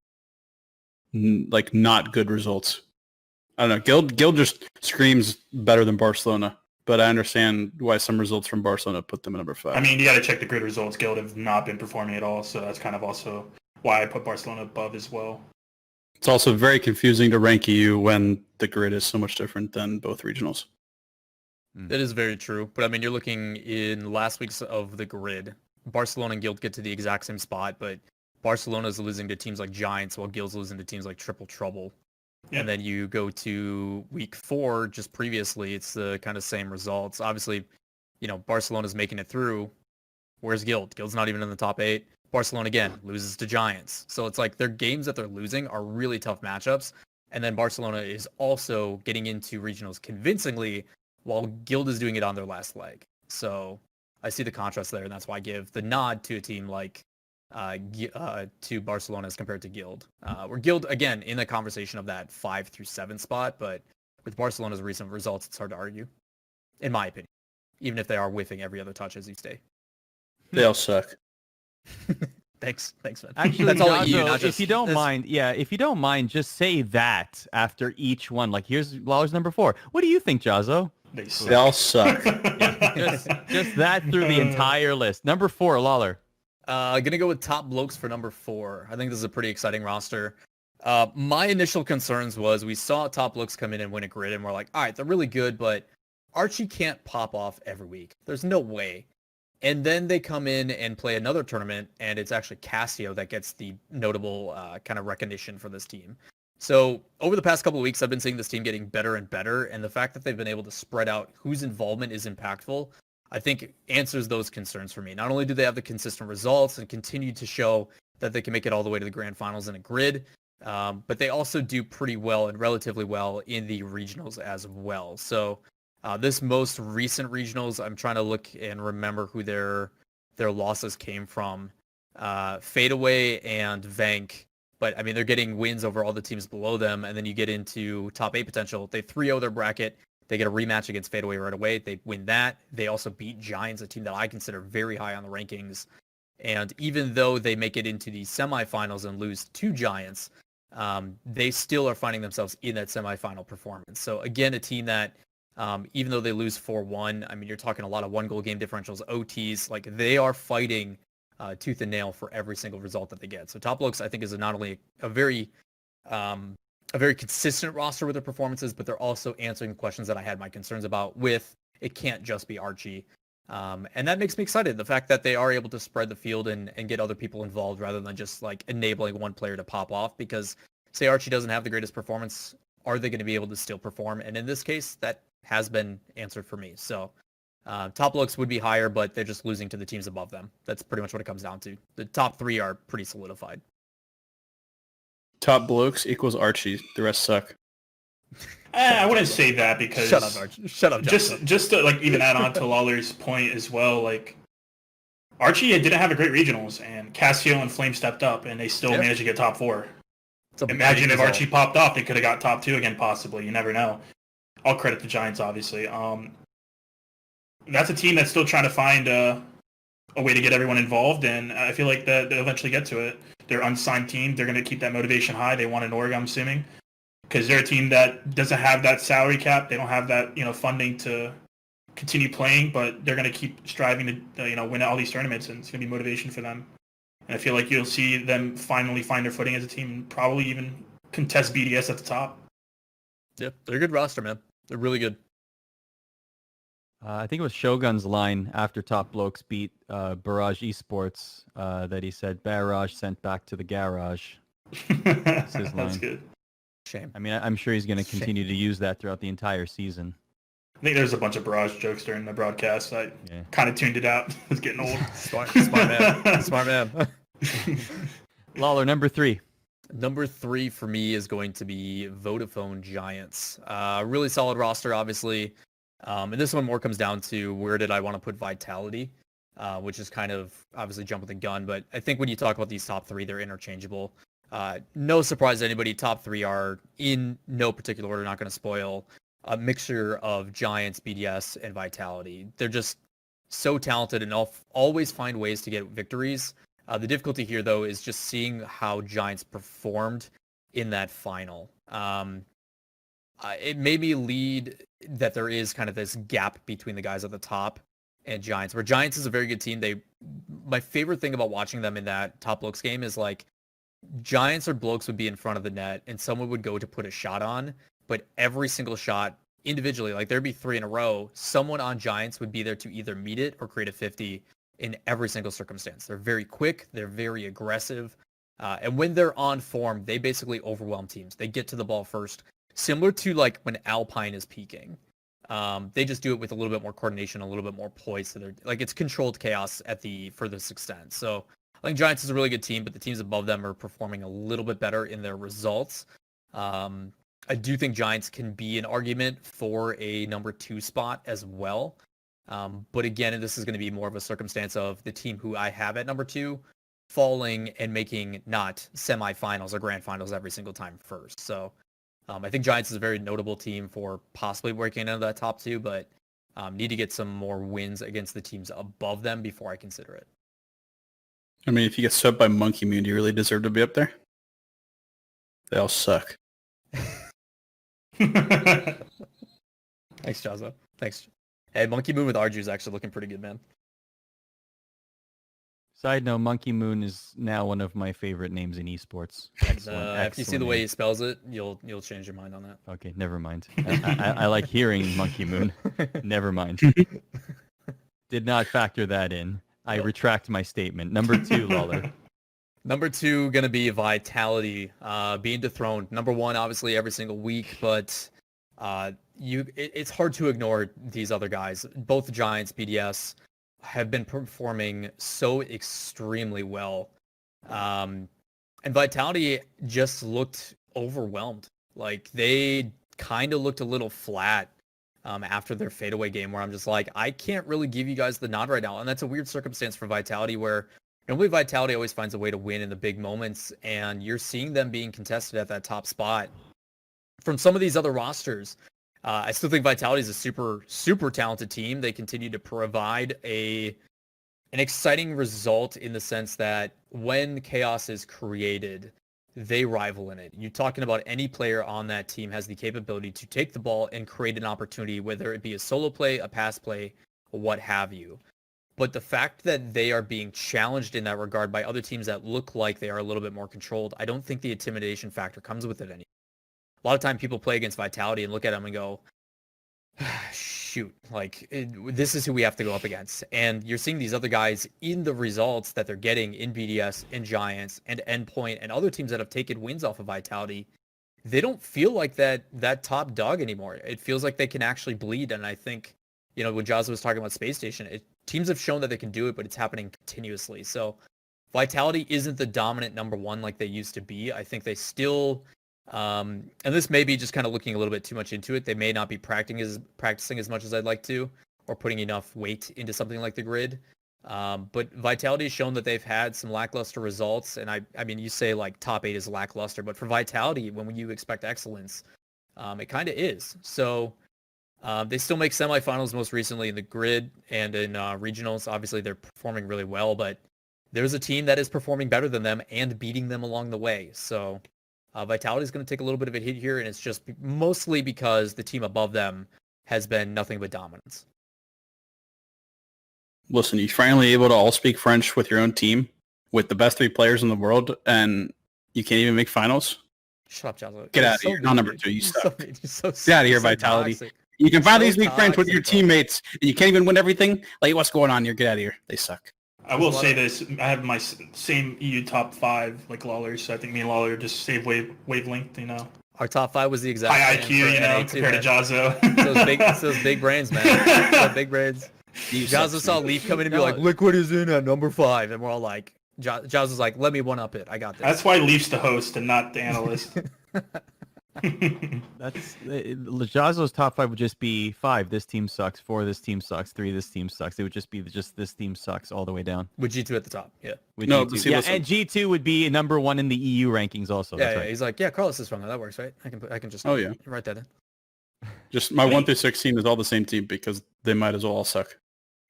like not good results. I don't know. Guild just screams better than Barcelona, but I understand why some results from Barcelona put them at number 5. I mean, you got to check the grid results. Guild have not been performing at all, so that's kind of also why I put Barcelona above as well. It's also very confusing to rank EU when the grid is so much different than both regionals. That is very true. But I mean, you're looking in last week's of the grid. Barcelona and Guild get to the exact same spot, but Barcelona's losing to teams like Giants while Guild's losing to teams like Triple Trouble. Yeah. And then you go to week 4, just previously, it's the kind of same results. Obviously, you know, Barcelona's making it through. Where's Guild? Guild's not even in the top 8. Barcelona, again, loses to Giants. So it's like their games that they're losing are really tough matchups. And then Barcelona is also getting into regionals convincingly while Guild is doing it on their last leg. So I see the contrast there, and that's why I give the nod to a team like to Barcelona as compared to Guild. Where Guild, again, in the conversation of that 5 through 7 spot, but with Barcelona's recent results, it's hard to argue, in my opinion, even if they are whiffing every other touch as you stay. They all suck. Thanks, man. Actually, that's all Jahzo, at you, not just, if you don't mind, if you don't mind, just say that after each one. Like, here's Lawler's number 4. What do you think, Jahzo? They all suck. Just that through the entire list. Number 4, Lawler. Gonna go with top blokes for number 4. I think this is a pretty exciting roster. My initial concerns was we saw top blokes come in and win a grid, and we're like, all right, they're really good, but Archie can't pop off every week. There's no way. And then they come in and play another tournament, and it's actually Casio that gets the notable kind of recognition for this team. So over the past couple of weeks, I've been seeing this team getting better and better, and the fact that they've been able to spread out whose involvement is impactful, I think answers those concerns for me. Not only do they have the consistent results and continue to show that they can make it all the way to the grand finals in a grid, but they also do pretty well and relatively well in the regionals as well. So this most recent regionals, I'm trying to look and remember who their losses came from. Fadeaway and Vank, but I mean, they're getting wins over all the teams below them, and then you get into top 8 potential. They 3-0 their bracket. They get a rematch against Fadeaway right away. They win that. They also beat Giants, a team that I consider very high on the rankings. And even though they make it into the semifinals and lose to Giants, they still are finding themselves in that semifinal performance. So again, a team that even though they lose 4-1, I mean, you're talking a lot of 1-goal game differentials, OTs, like they are fighting tooth and nail for every single result that they get. So Top Blokes, I think, is not only a very consistent roster with their performances, but they're also answering questions that I had my concerns about with it can't just be Archie. And that makes me excited. The fact that they are able to spread the field and get other people involved rather than just like enabling one player to pop off, because say Archie doesn't have the greatest performance, are they going to be able to still perform? And in this case, that has been answered for me. So top looks would be higher, but they're just losing to the teams above them. That's pretty much what it comes down to. The top 3 are pretty solidified. Top blokes equals Archie. The rest suck. I wouldn't say that because Shut up, Archie. Shut up, Jahzo. Just to like even add on to Lawler's point as well, like Archie didn't have a great regionals, and Casio and Flame stepped up, and they still managed to get top 4. Imagine if Archie popped off, they could have got top 2 again, possibly. You never know. I'll credit the Giants, obviously. That's a team that's still trying to find a way to get everyone involved, and I feel like that they'll eventually get to it. They're an unsigned team. They're going to keep that motivation high. They want an org, I'm assuming, because they're a team that doesn't have that salary cap. They don't have that funding to continue playing, but they're going to keep striving to win all these tournaments, and it's going to be motivation for them. And I feel like you'll see them finally find their footing as a team and probably even contest BDS at the top. Yeah, they're a good roster, man. They're really good. I think it was Shogun's line after Top Blokes beat Barrage Esports that he said, "Barrage sent back to the garage." That's his line. good. Shame. I mean, I'm sure he's going to continue to use that throughout the entire season. I think there's a bunch of barrage jokes during the broadcast. I kind of tuned it out. It's getting old. Smart man. Smart man. Lawler, number 3. Number 3 for me is going to be Vodafone Giants. Really solid roster, obviously. And this one more comes down to where did I want to put Vitality, which is kind of obviously jumping the gun. But I think when you talk about these top 3, they're interchangeable. No surprise to anybody. Top 3 are in no particular order. Not going to spoil. A mixture of Giants, BDS, and Vitality. They're just so talented and always find ways to get victories. The difficulty here, though, is just seeing how Giants performed in that final. It made me lead that there is kind of this gap between the guys at the top and Giants, where Giants is a very good team. My favorite thing about watching them in that top blokes game is like Giants or blokes would be in front of the net and someone would go to put a shot on, but every single shot individually, like there'd be 3 in a row, someone on Giants would be there to either meet it or create a 50 in every single circumstance. They're very quick. They're very aggressive. And when they're on form, they basically overwhelm teams. They get to the ball first, similar to like when Alpine is peaking. They just do it with a little bit more coordination, a little bit more poise. So they're like, it's controlled chaos at the furthest extent. So I think Giants is a really good team, but the teams above them are performing a little bit better in their results. I do think Giants can be an argument for a number 2 spot as well. But again, this is going to be more of a circumstance of the team who I have at number 2 falling and making not semifinals or grand finals every single time first. So I think Giants is a very notable team for possibly breaking into that top 2, but need to get some more wins against the teams above them before I consider it. I mean, if you get swept by Monkey Moon, do you really deserve to be up there? They all suck. Thanks, Jahzo. Thanks. Hey, Monkey Moon with Arju is actually looking pretty good, man. Side note, Monkey Moon is now one of my favorite names in esports. If you see the way he spells it, you'll change your mind on that. Okay, never mind. I like hearing Monkey Moon. Never mind. Did not factor that in. I retract my statement. Number 2, Lawler. Number 2 going to be Vitality, being dethroned. Number 1, obviously, every single week, but it's hard to ignore these other guys. Both Giants, BDS, have been performing so extremely well. And Vitality just looked overwhelmed. Like, they kind of looked a little flat after their fadeaway game, where I'm just like, I can't really give you guys the nod right now. And that's a weird circumstance for Vitality, where normally Vitality always finds a way to win in the big moments, and you're seeing them being contested at that top spot from some of these other rosters. I still think Vitality is a super, super talented team. They continue to provide an exciting result in the sense that when chaos is created, they rival in it. You're talking about any player on that team has the capability to take the ball and create an opportunity, whether it be a solo play, a pass play, or what have you. But the fact that they are being challenged in that regard by other teams that look like they are a little bit more controlled, I don't think the intimidation factor comes with it anymore. A lot of time people play against Vitality and look at them and go, shoot, like this is who we have to go up against. And you're seeing these other guys in the results that they're getting in BDS and Giants and Endpoint and other teams that have taken wins off of Vitality. They don't feel like that top dog anymore. It feels like they can actually bleed. And I think, when Jahzo was talking about Space Station, teams have shown that they can do it, but it's happening continuously. So Vitality isn't the dominant number 1 like they used to be. I think they still... and this may be just kind of looking a little bit too much into it. They may not be practicing as much as I'd like to, or putting enough weight into something like the grid. But Vitality has shown that they've had some lackluster results. And I mean, you say like top 8 is lackluster, but for Vitality, when you expect excellence, it kind of is. So they still make semifinals most recently in the grid and in regionals. Obviously, they're performing really well, but there's a team that is performing better than them and beating them along the way. So Vitality is going to take a little bit of a hit here, and it's just mostly because the team above them has been nothing but dominance. Listen, you're finally able to all speak French with your own team, with the best 3 players in the world, and you can't even make finals? Shut up, Jahzo. Get out of here. Not number 2. You suck. Get out of here, Vitality. Toxic. You can finally speak French with your teammates, and you can't even win everything? Like, what's going on here? Get out of here. They suck. I will say this. I have my same EU top 5 like Lawler, so I think me and Lawler just save wavelength, Our top 5 was the exact high same IQ, for you know, NA2, compared man. to Jahzo. It's those big brains, man. Those big brains. Jahzo saw Leaf come in and be like, Liquid is in at number 5. And we're all like, Jahzo's like, let me one-up it. I got this. That's why Leaf's the host and not the analyst. That's Jahzo's top 5 would just be 5. This team sucks. 4. This team sucks. 3. This team sucks. It would just be this team sucks all the way down. With G2 at the top, yeah. With No, G2. see, Yeah, listen. and G2 would be number 1 in the EU rankings also. Yeah, That's yeah. right. He's like, yeah, Carlos is from there. That works, right? I can just write that in. Just my 1 through 16 is all the same team because they might as well all suck.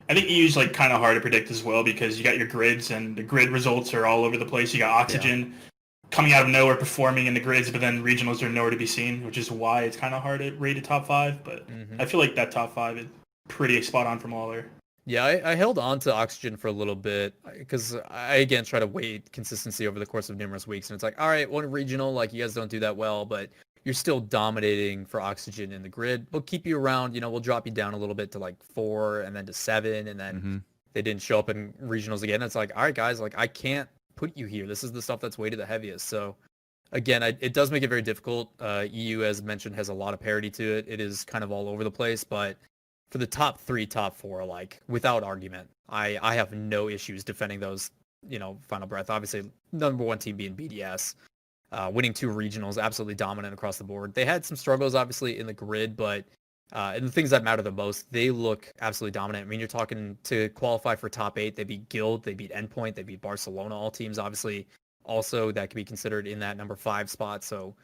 I think EU's like kind of hard to predict as well because you got your grids and the grid results are all over the place. You got Oxygen coming out of nowhere performing in the grids, but then regionals are nowhere to be seen, which is why it's kind of hard to rate a top 5. But I feel like that top 5 is pretty spot on from Lawler. Yeah, I held on to Oxygen for a little bit because I, again, try to weight consistency over the course of numerous weeks. And it's like, all right, one regional, like you guys don't do that well, but you're still dominating for Oxygen in the grid. We'll keep you around, you know, we'll drop you down a little bit to like 4 and then to 7. And then they didn't show up in regionals again. It's like, all right, guys, like I can't put you here. This is the stuff that's weighted the heaviest. So again, it does make it very difficult. EU, as mentioned, has a lot of parity to it. It is kind of all over the place, but for the top 3, top 4, like without argument, I have no issues defending those, you know, final breath. Obviously, number 1 team being BDS, winning 2 regionals, absolutely dominant across the board. They had some struggles, obviously, in the grid, but and the things that matter the most, they look absolutely dominant. I mean, you're talking to qualify for top 8, they beat Guild, they beat Endpoint, they beat Barcelona, all teams, obviously, also that could be considered in that number 5 spot. So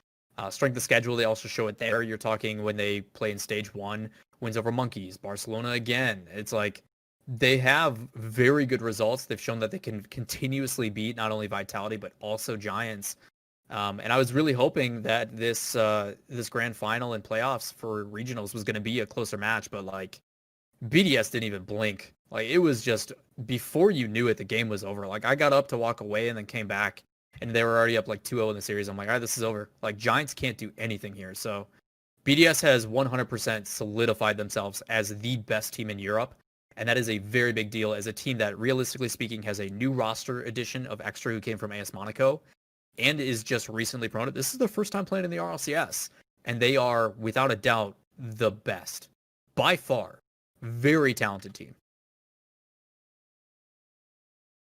strength of schedule, they also show it there. You're talking when they play in stage 1, wins over Monkeys, Barcelona again. It's like they have very good results. They've shown that they can continuously beat not only Vitality, but also Giants. And I was really hoping that this grand final and playoffs for regionals was going to be a closer match, but like BDS didn't even blink. Like it was just before you knew it, the game was over. Like I got up to walk away and then came back and they were already up like 2-0 in the series. I'm like, all right, this is over. Like Giants can't do anything here. So BDS has 100% solidified themselves as the best team in Europe. And that is a very big deal as a team that realistically speaking has a new roster addition of Extra who came from AS Monaco and is just recently promoted. This is their first time playing in the RLCS. And they are, without a doubt, the best. By far. Very talented team.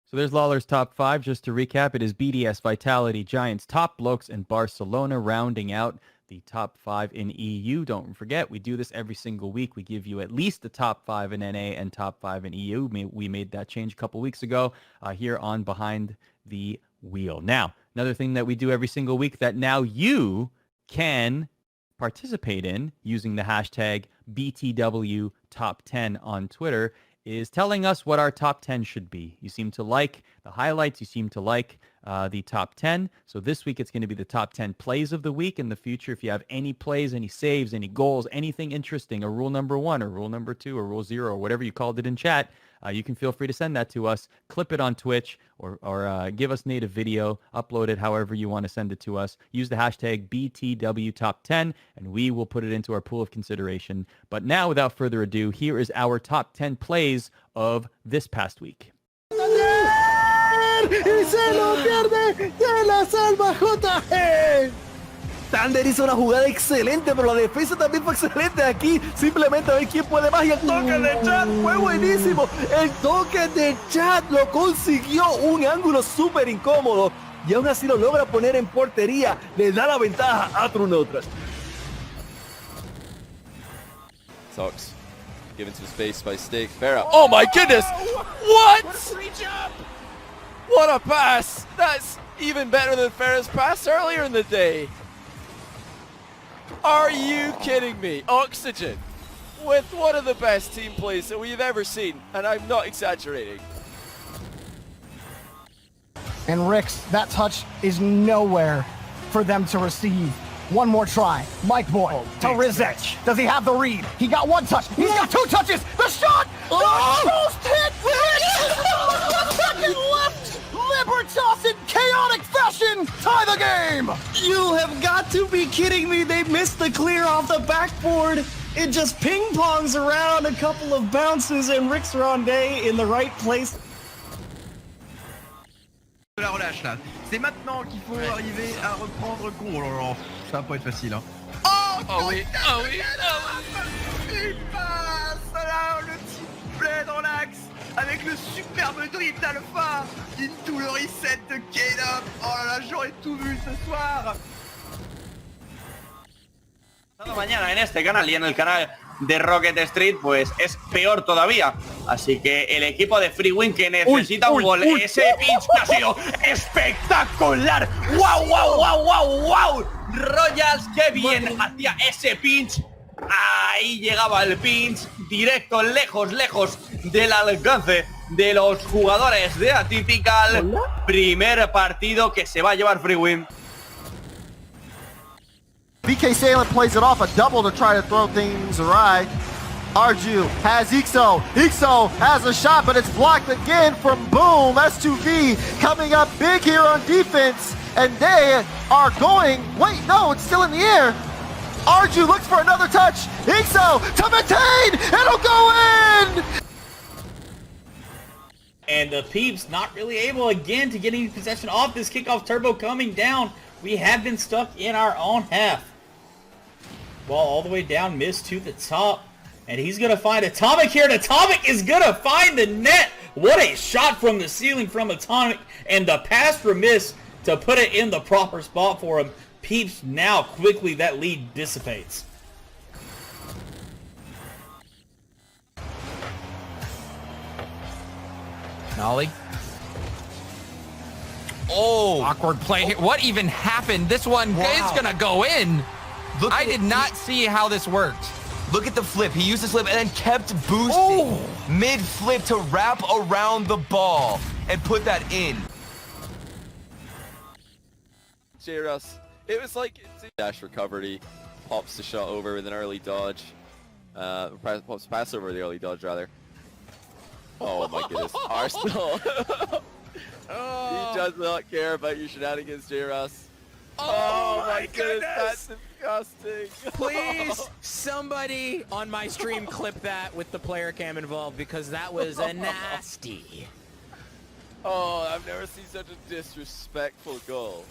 So there's Lawler's top 5. Just to recap, it is BDS, Vitality, Giants, Top Blokes, and Barcelona rounding out the top 5 in EU. Don't forget, we do this every single week. We give you at least the top 5 in NA and top 5 in EU. We made that change a couple weeks ago here on Behind the Wheel. Now, another thing that we do every single week that now you can participate in using the hashtag BTW Top 10 on Twitter is telling us what our top 10 should be. You seem to like the highlights. You seem to like the top 10. So this week it's going to be the top 10 plays of the week. In the future, if you have any plays, any saves, any goals, anything interesting, a rule number 1 or rule number 2 or rule 0 or whatever you called it in chat, you can feel free to send that to us, clip it on Twitch or give us native video, upload it however you want to send it to us. Use the hashtag BTW Top 10 and we will put it into our pool of consideration. But now, without further ado, here is our top 10 plays of this past week. Y se lo pierde, se la salva JG. Thunder hizo una jugada excelente, pero la defensa también fue excelente aquí. Simplemente a ver quién puede más. Y el toque de Chat fue buenísimo. El toque de Chat lo consiguió. Un ángulo súper incómodo. Y aún así lo logra poner en portería. Le da la ventaja a True Neutral. Tox given to space by Stick. Farah. Oh my goodness! What? What a pass! That's even better than Farah's pass earlier in the day. Are you kidding me? Oxygen with one of the best team plays that we've ever seen, and I'm not exaggerating. And Rix, that touch is nowhere for them to receive. One more try. Mike Boy to Rizek. Does he have the read? He got 1 touch. He's got 2 touches. The shot! Almost hit! Second left! Libertas in chaotic fashion tie the game! You have got to be kidding me. They missed the clear off the backboard. It just ping-pongs around a couple of bounces and Rix Ronde in the right place. La relâche là. C'est maintenant qu'il faut arriver à reprendre contrôle. Ça va pas être facile. Hein. Oh oui, oh oui, Il passe là, le petit play dans l'axe avec le superbe dribble d'Alpha into le reset de Caleb. Oh là là, j'aurais tout vu ce soir. Mañana en este canal y en el canal de Rocket Street pues es peor todavía, así que el equipo de Freewin que necesita un gol, ese pinch que ha sido espectacular. Wow, wow, wow, wow, wow. Royals, qué bien hacía ese pinch. Ahí llegaba el pinch directo, lejos, lejos del alcance de los jugadores de Atypical. Primer partido que se va a llevar Freewin. BK Salem plays it off, a double to try to throw things awry. Arju has Ixo. Ixo has a shot, but it's blocked again from Boom. S2V coming up big here on defense, and they are going. Wait, no, it's still in the air. Arju looks for another touch. Ixo to maintain. It'll go in. And the Peeps not really able again to get any possession off this kickoff turbo coming down. We have been stuck in our own half. Ball all the way down, missed to the top. And he's going to find Atomic here. And Atomic is going to find the net. What a shot from the ceiling from Atomic. And the pass for miss to put it in the proper spot for him. Peeps now quickly that lead dissipates. Nolly. Oh, awkward play here. What even happened? This one is gonna go in. I did not see how this worked. Look at the flip. He used the flip and then kept boosting mid-flip to wrap around the ball and put that in. J-Russ. It was like dash recovery, pops the shot over with an early dodge. Pops pass over the early dodge rather. Oh my goodness. Arsenal. He does not care about your shenanigans, J-Russ. Oh my goodness, that's disgusting. Please, somebody on my stream clip that with the player cam involved because that was a nasty. Oh, I've never seen such a disrespectful goal.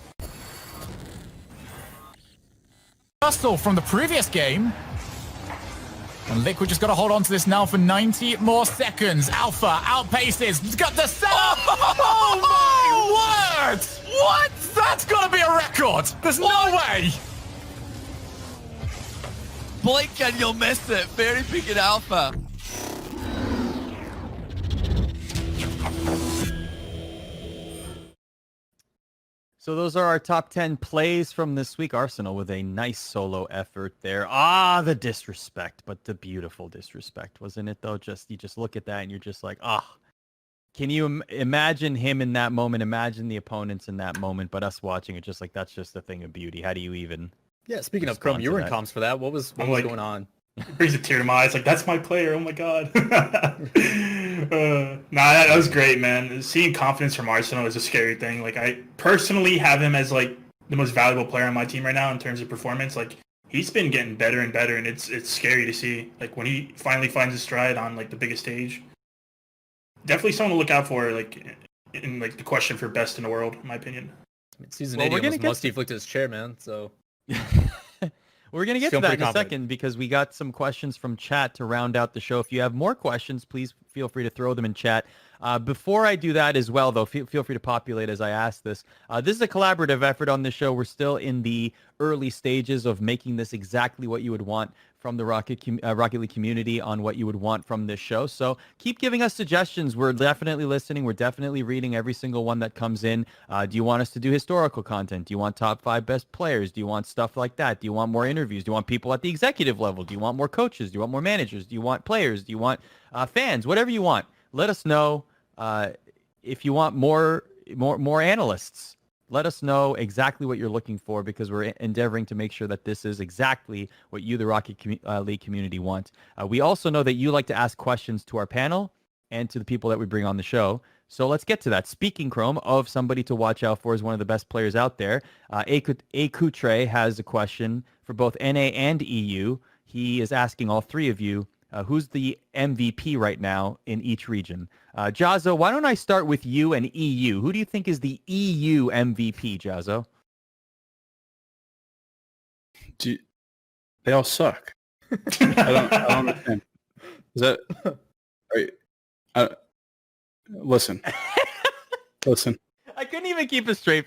Hustle from the previous game. And Liquid just got to hold on to this now for 90 more seconds. Alpha outpaces. He's got the set. Oh my word! What? That's got to be a record. There's no way. Blink and you'll miss it. Very picking Alpha. So those are our top 10 plays from this week. Arsenal with a nice solo effort there. Ah, the disrespect, but the beautiful disrespect, wasn't it though? You just look at that and you're just like, ah. Can you imagine him in that moment? Imagine the opponents in that moment, but us watching it just like that's just a thing of beauty. How do you even? Yeah, speaking of Chrome, you were in comms for that. What was going on? It brings a tear to my eyes. Like, that's my player. Oh my god. That was great, man. Seeing confidence from Arsenal is a scary thing. Like, I personally have him as like the most valuable player on my team right now in terms of performance. Like, he's been getting better and better, and it's scary to see. Like, when he finally finds his stride on like the biggest stage. Definitely someone to look out for, like in like the question for best in the world, in my opinion. I mean, Season 80 almost musty flicked his chair, man. So. We're going to get to that in a second because we got some questions from chat to round out the show. If you have more questions, please feel free to throw them in chat. Before I do that as well, though, feel free to populate as I ask this. This is a collaborative effort on the show. We're still in the early stages of making this exactly what you would want from the Rocket League community on what you would want from this show. So keep giving us suggestions. We're definitely listening. We're definitely reading every single one that comes in. Do you want us to do historical content? Do you want top 5 best players? Do you want stuff like that? Do you want more interviews? Do you want people at the executive level? Do you want more coaches? Do you want more managers? Do you want players? Do you want fans? Whatever you want. Let us know. If you want more analysts, let us know exactly what you're looking for because we're endeavoring to make sure that this is exactly what you, the Rocket League community, want. We also know that you like to ask questions to our panel and to the people that we bring on the show. So let's get to that. Speaking, Chrome, of somebody to watch out for as one of the best players out there, Akutre has a question for both NA and EU. He is asking all three of you, who's the MVP right now in each region? Jahzo, why don't I start with you and EU? Who do you think is the EU MVP, Jahzo? They all suck. I don't understand. Is that right? Listen. I couldn't even keep it straight.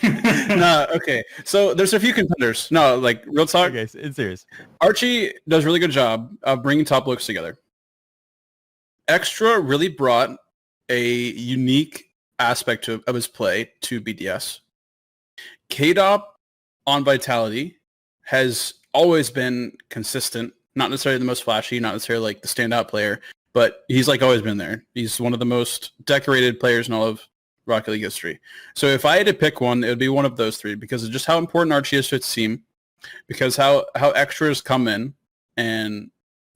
No, okay. So there's a few contenders. No, like real talk. Okay, it's serious. Archie does a really good job of bringing top looks together. Extra really brought a unique aspect of his play to BDS. K-Dop on Vitality has always been consistent. Not necessarily the most flashy, not necessarily like the standout player, but he's like always been there. He's one of the most decorated players in all of Rocket League history. So if I had to pick one, it would be one of those three because of just how important Archie is to its team, because how extras come in and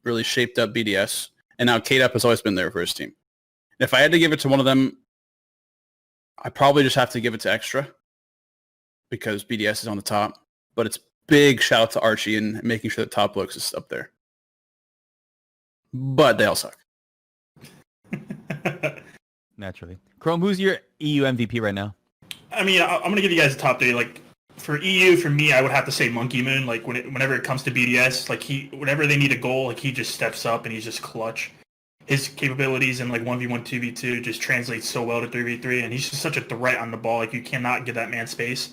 really shaped up BDS, and now K-Dop has always been there for his team. If I had to give it to one of them, I probably just have to give it to Extra because BDS is on the top, but it's big shout out to Archie and making sure that top looks is up there. But they all suck. Naturally. Chrome, who's your EU MVP right now? I mean, I'm going to give you guys a top three. Like, for EU, for me, I would have to say Monkey Moon. Like, whenever it comes to BDS, like, whenever they need a goal, like, he just steps up and he's just clutch. His capabilities in, like, 1v1, 2v2 just translates so well to 3v3, and he's just such a threat on the ball. Like, you cannot give that man space.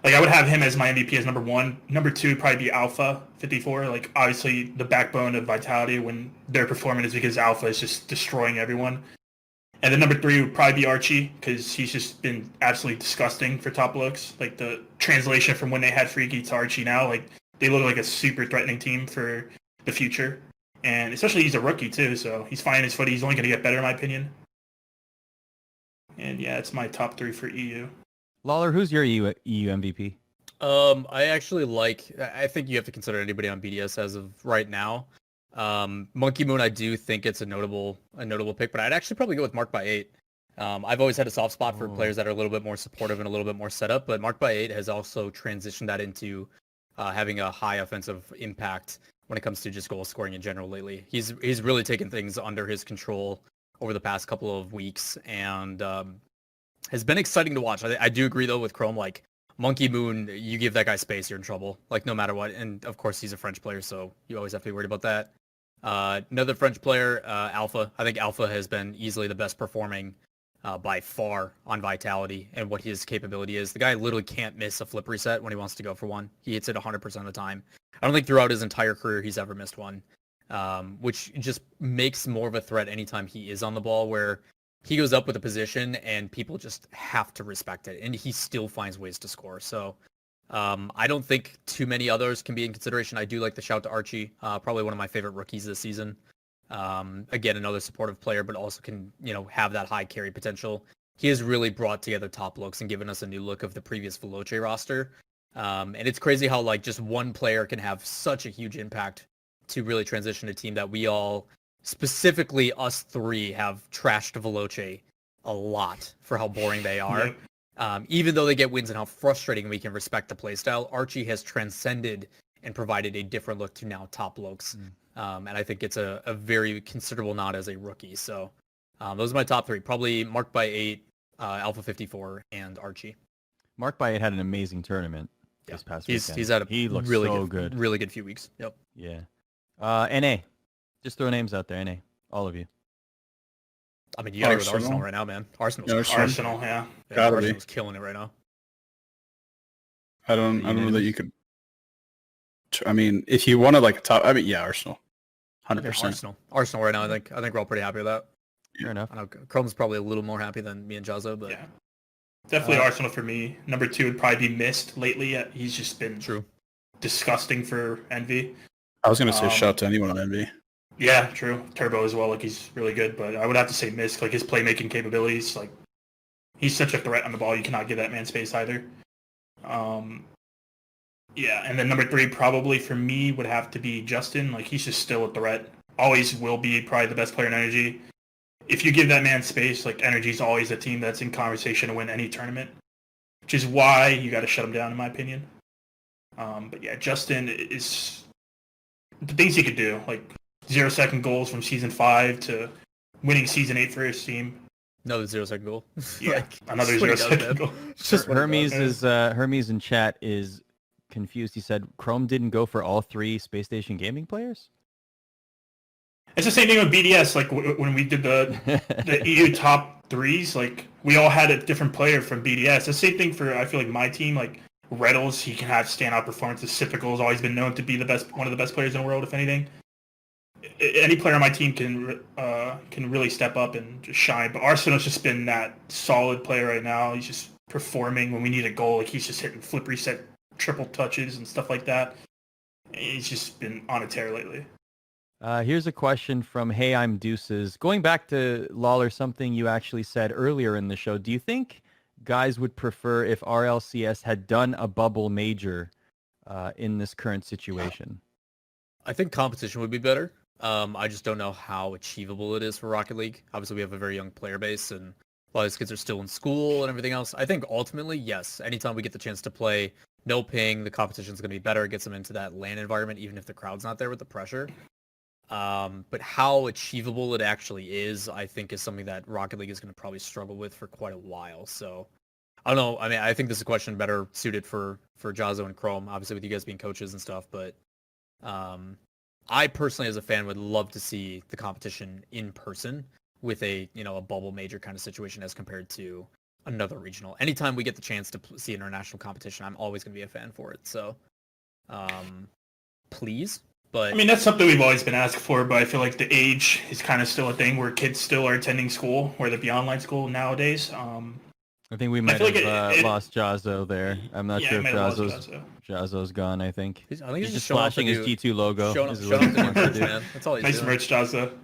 Like, I would have him as my MVP as number one. Number two would probably be Alpha 54. Like, obviously, the backbone of Vitality when they're performing is because Alpha is just destroying everyone. And then number three would probably be Archie, because he's just been absolutely disgusting for top looks. Like, the translation from when they had Freaky to Archie now, like, they look like a super threatening team for the future. And especially he's a rookie, too, so he's finding his footing. He's only going to get better, in my opinion. And, yeah, it's my top three for EU. Lawler, who's your EU MVP? I think you have to consider anybody on BDS as of right now. Monkey Moon, I do think it's a notable pick, but I'd actually probably go with Mark by 8. I've always had a soft spot for players that are a little bit more supportive and a little bit more set up, but Mark by 8 has also transitioned that into having a high offensive impact when it comes to just goal scoring in general lately. He's really taken things under his control over the past couple of weeks, and has been exciting to watch. I do agree though with Chrome, like Monkey Moon, you give that guy space, you're in trouble, like no matter what. And of course he's a French player, so you always have to be worried about that. Another French player, Alpha. I think Alpha has been easily the best performing by far on Vitality and what his capability is. The guy literally can't miss a flip reset when he wants to go for one. He hits it 100% of the time. I don't think throughout his entire career he's ever missed one, which just makes more of a threat anytime he is on the ball, where he goes up with a position and people just have to respect it, and he still finds ways to score. So I don't think too many others can be in consideration. I do like the shout to Archie, probably one of my favorite rookies this season. Again, another supportive player, but also can, have that high carry potential. He has really brought together top looks and given us a new look of the previous Veloce roster. And it's crazy how like just one player can have such a huge impact to really transition a team that we all, specifically us three, have trashed Veloce a lot for how boring they are. Even though they get wins and how frustrating we can respect the playstyle, Archie has transcended and provided a different look to now top looks. And I think it's a very considerable nod as a rookie. So those are my top three. Probably Mark by 8, Alpha 54, and Archie. Mark by 8 had an amazing tournament this past weekend. He's had he looks really so good, really good few weeks. Yep. Yeah. NA. Just throw names out there, NA. All of you. I mean, you gotta go with Arsenal right now, man. Arsenal, yeah. Arsenal's killing it right now. I don't know that you could. I mean, if you wanted like a top, Arsenal, 100%. Arsenal right now. I think we're all pretty happy with that. Fair enough. I know Chrome's probably a little more happy than me and Jahzo, but yeah, definitely Arsenal for me. Number 2 would probably be Mist lately. He's just been disgusting for Envy. I was gonna say shout to anyone on Envy. Yeah, true. Turbo as well. Like he's really good, but I would have to say Mist. Like his playmaking capabilities. Like he's such a threat on the ball. You cannot give that man space either. Yeah, and then number 3 probably for me would have to be Justin. Like he's just still a threat. Always will be probably the best player in Energy. If you give that man space, like Energy's always a team that's in conversation to win any tournament, which is why you got to shut him down, in my opinion. But yeah, Justin is the things he could do, like 0-second goals from season 5 to winning season 8 for his team. Another 0-second goal. Yeah, another 0-second goal. Hermes in chat is confused. He said Chrome didn't go for all 3 Space Station Gaming players? It's the same thing with BDS. Like when we did the EU top 3s, like we all had a different player from BDS. The same thing for, I feel like, my team. Like Reddles, he can have standout performances. Sypical has always been known to be one of the best players in the world, if anything. Any player on my team can really step up and just shine. But Arsenal's just been that solid player right now. He's just performing when we need a goal. Like he's just hitting flip reset, triple touches and stuff like that. He's just been on a tear lately. Here's a question from Hey I'm Deuces. Going back to Lawler, something you actually said earlier in the show. Do you think guys would prefer if RLCS had done a bubble major in this current situation? I think competition would be better. I just don't know how achievable it is for Rocket League. Obviously, we have a very young player base, and a lot of these kids are still in school and everything else. I think ultimately, yes, anytime we get the chance to play no ping, the competition is going to be better. It gets them into that LAN environment, even if the crowd's not there with the pressure. But how achievable it actually is, I think, is something that Rocket League is going to probably struggle with for quite a while. So, I don't know. I mean, I think this is a question better suited for Jahzo and Chrome, obviously with you guys being coaches and stuff. But I personally, as a fan, would love to see the competition in person with a bubble major kind of situation as compared to another regional. Anytime we get the chance to see international competition, I'm always going to be a fan for it. So, please. But I mean, that's something we've always been asked for, but I feel like the age is kind of still a thing where kids still are attending school, whether it be online school nowadays. I think we might have lost Jahzo there. I'm not sure if Jahzo's gone, I think. I think he's just flashing his G2 logo. That's all he's nice doing. merch, Jahzo.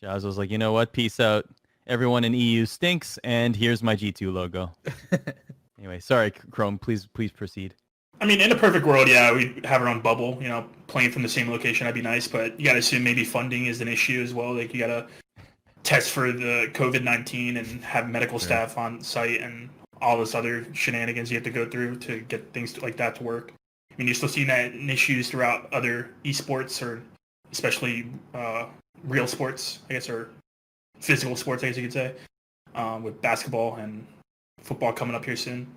Jahzo's like, you know what? Peace out. Everyone in EU stinks, and here's my G2 logo. Anyway, sorry, Chrome. Please proceed. I mean, in a perfect world, yeah, we'd have our own bubble, playing from the same location. That'd be nice, but you got to assume maybe funding is an issue as well. Like, you got to test for the COVID-19 and have medical staff on site and all this other shenanigans you have to go through to get things like that to work. I mean, you're still seeing that in issues throughout other esports, or especially real sports, I guess, or physical sports, I guess you could say, with basketball and football coming up here soon.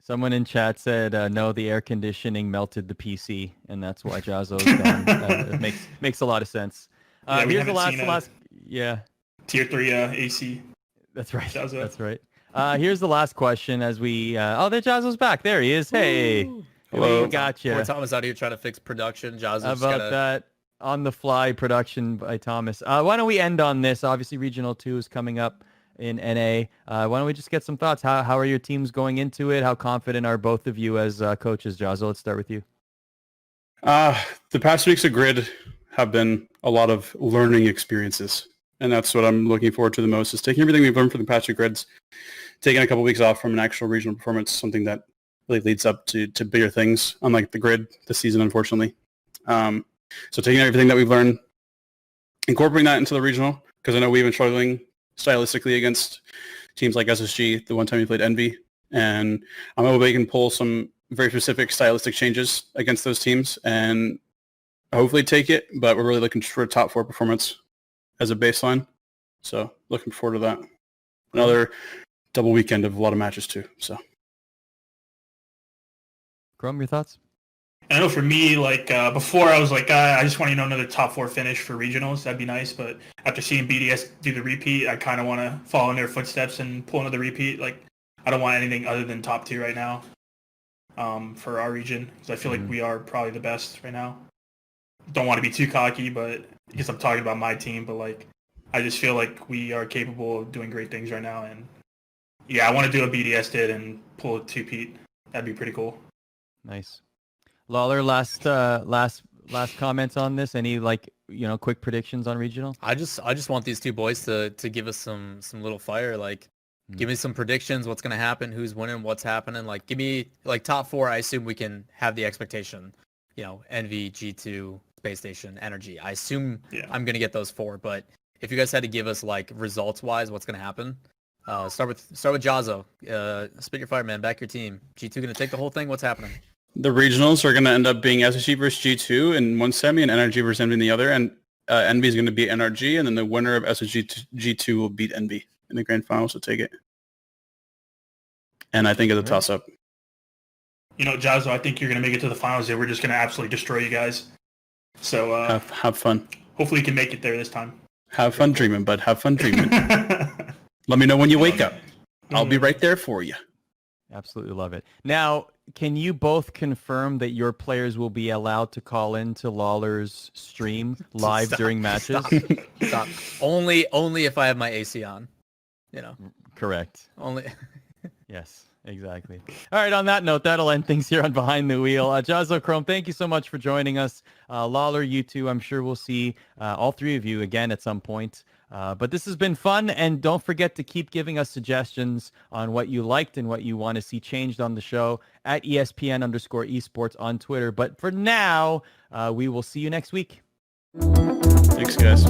Someone in chat said, no, the air conditioning melted the PC, and that's why Jahzo's gone. It makes a lot of sense. Here's the last. Yeah. Tier 3 AC. That's right. Jahzo. That's right. Here's the last question as we... there Jahzo's back. There he is. Hey. Hello. We got you. Poor Thomas out here trying to fix production. Jahzo's How about that? On-the-fly production by Thomas. Why don't we end on this? Obviously, Regional 2 is coming up in NA. Why don't we just get some thoughts? How are your teams going into it? How confident are both of you as coaches? Jahzo, let's start with you. The past weeks of Grid have been a lot of learning experiences, and that's what I'm looking forward to the most, is taking everything we've learned from the past 2 Grids, taking a couple weeks off from an actual regional performance, something that really leads up to bigger things, unlike the Grid this season, unfortunately. So taking everything that we've learned, incorporating that into the regional, because I know we've been struggling stylistically against teams like SSG the one time we played Envy, and I'm hoping we can pull some very specific stylistic changes against those teams and hopefully take it, but we're really looking for a top 4 performance as a baseline, so looking forward to that. Another double weekend of a lot of matches too. So Chrome, your thoughts? I know for me, like before, I was like, I just want another top 4 finish for regionals. That'd be nice. But after seeing BDS do the repeat, I kind of want to follow in their footsteps and pull another repeat. Like, I don't want anything other than top 2 right now for our region, because I feel like we are probably the best right now. Don't want to be too cocky, but because I'm talking about my team, but like, I just feel like we are capable of doing great things right now. And yeah, I want to do what BDS did and pull a 2-peat. That'd be pretty cool. Nice. Lawler, last comments on this? Any quick predictions on regional? I just want these 2 boys to give us some little fire. Like, give me some predictions. What's gonna happen? Who's winning? What's happening? Like, give me top 4. I assume we can have the expectation. Envy, G2, Space Station, Energy. I assume I'm gonna get those 4. But if you guys had to give us results wise, what's gonna happen? Start with Jahzo. Spit your fire, man. Back your team. G2 gonna take the whole thing. What's happening? The regionals are going to end up being SSG versus G2 in one semi and NRG versus Envy in the other, and Envy is going to beat NRG, and then the winner of SSG G2 will beat Envy in the grand finals to take it. And I think it's a toss-up. Jahzo, I think you're going to make it to the finals. We're just going to absolutely destroy you guys. So have fun. Hopefully you can make it there this time. Have fun dreaming, bud. Have fun dreaming. Let me know when you wake up. I'll be right there for you. Absolutely love it. Now, can you both confirm that your players will be allowed to call into Lawler's stream live during matches? Stop. Only if I have my AC on. Correct. Only. Yes, exactly. All right, on that note, that'll end things here on Behind the Wheel. Jahzo, Chrome, thank you so much for joining us. Lawler, you two, I'm sure we'll see all three of you again at some point. But this has been fun, and don't forget to keep giving us suggestions on what you liked and what you want to see changed on the show at ESPN_esports on Twitter. But for now, we will see you next week. Thanks, guys.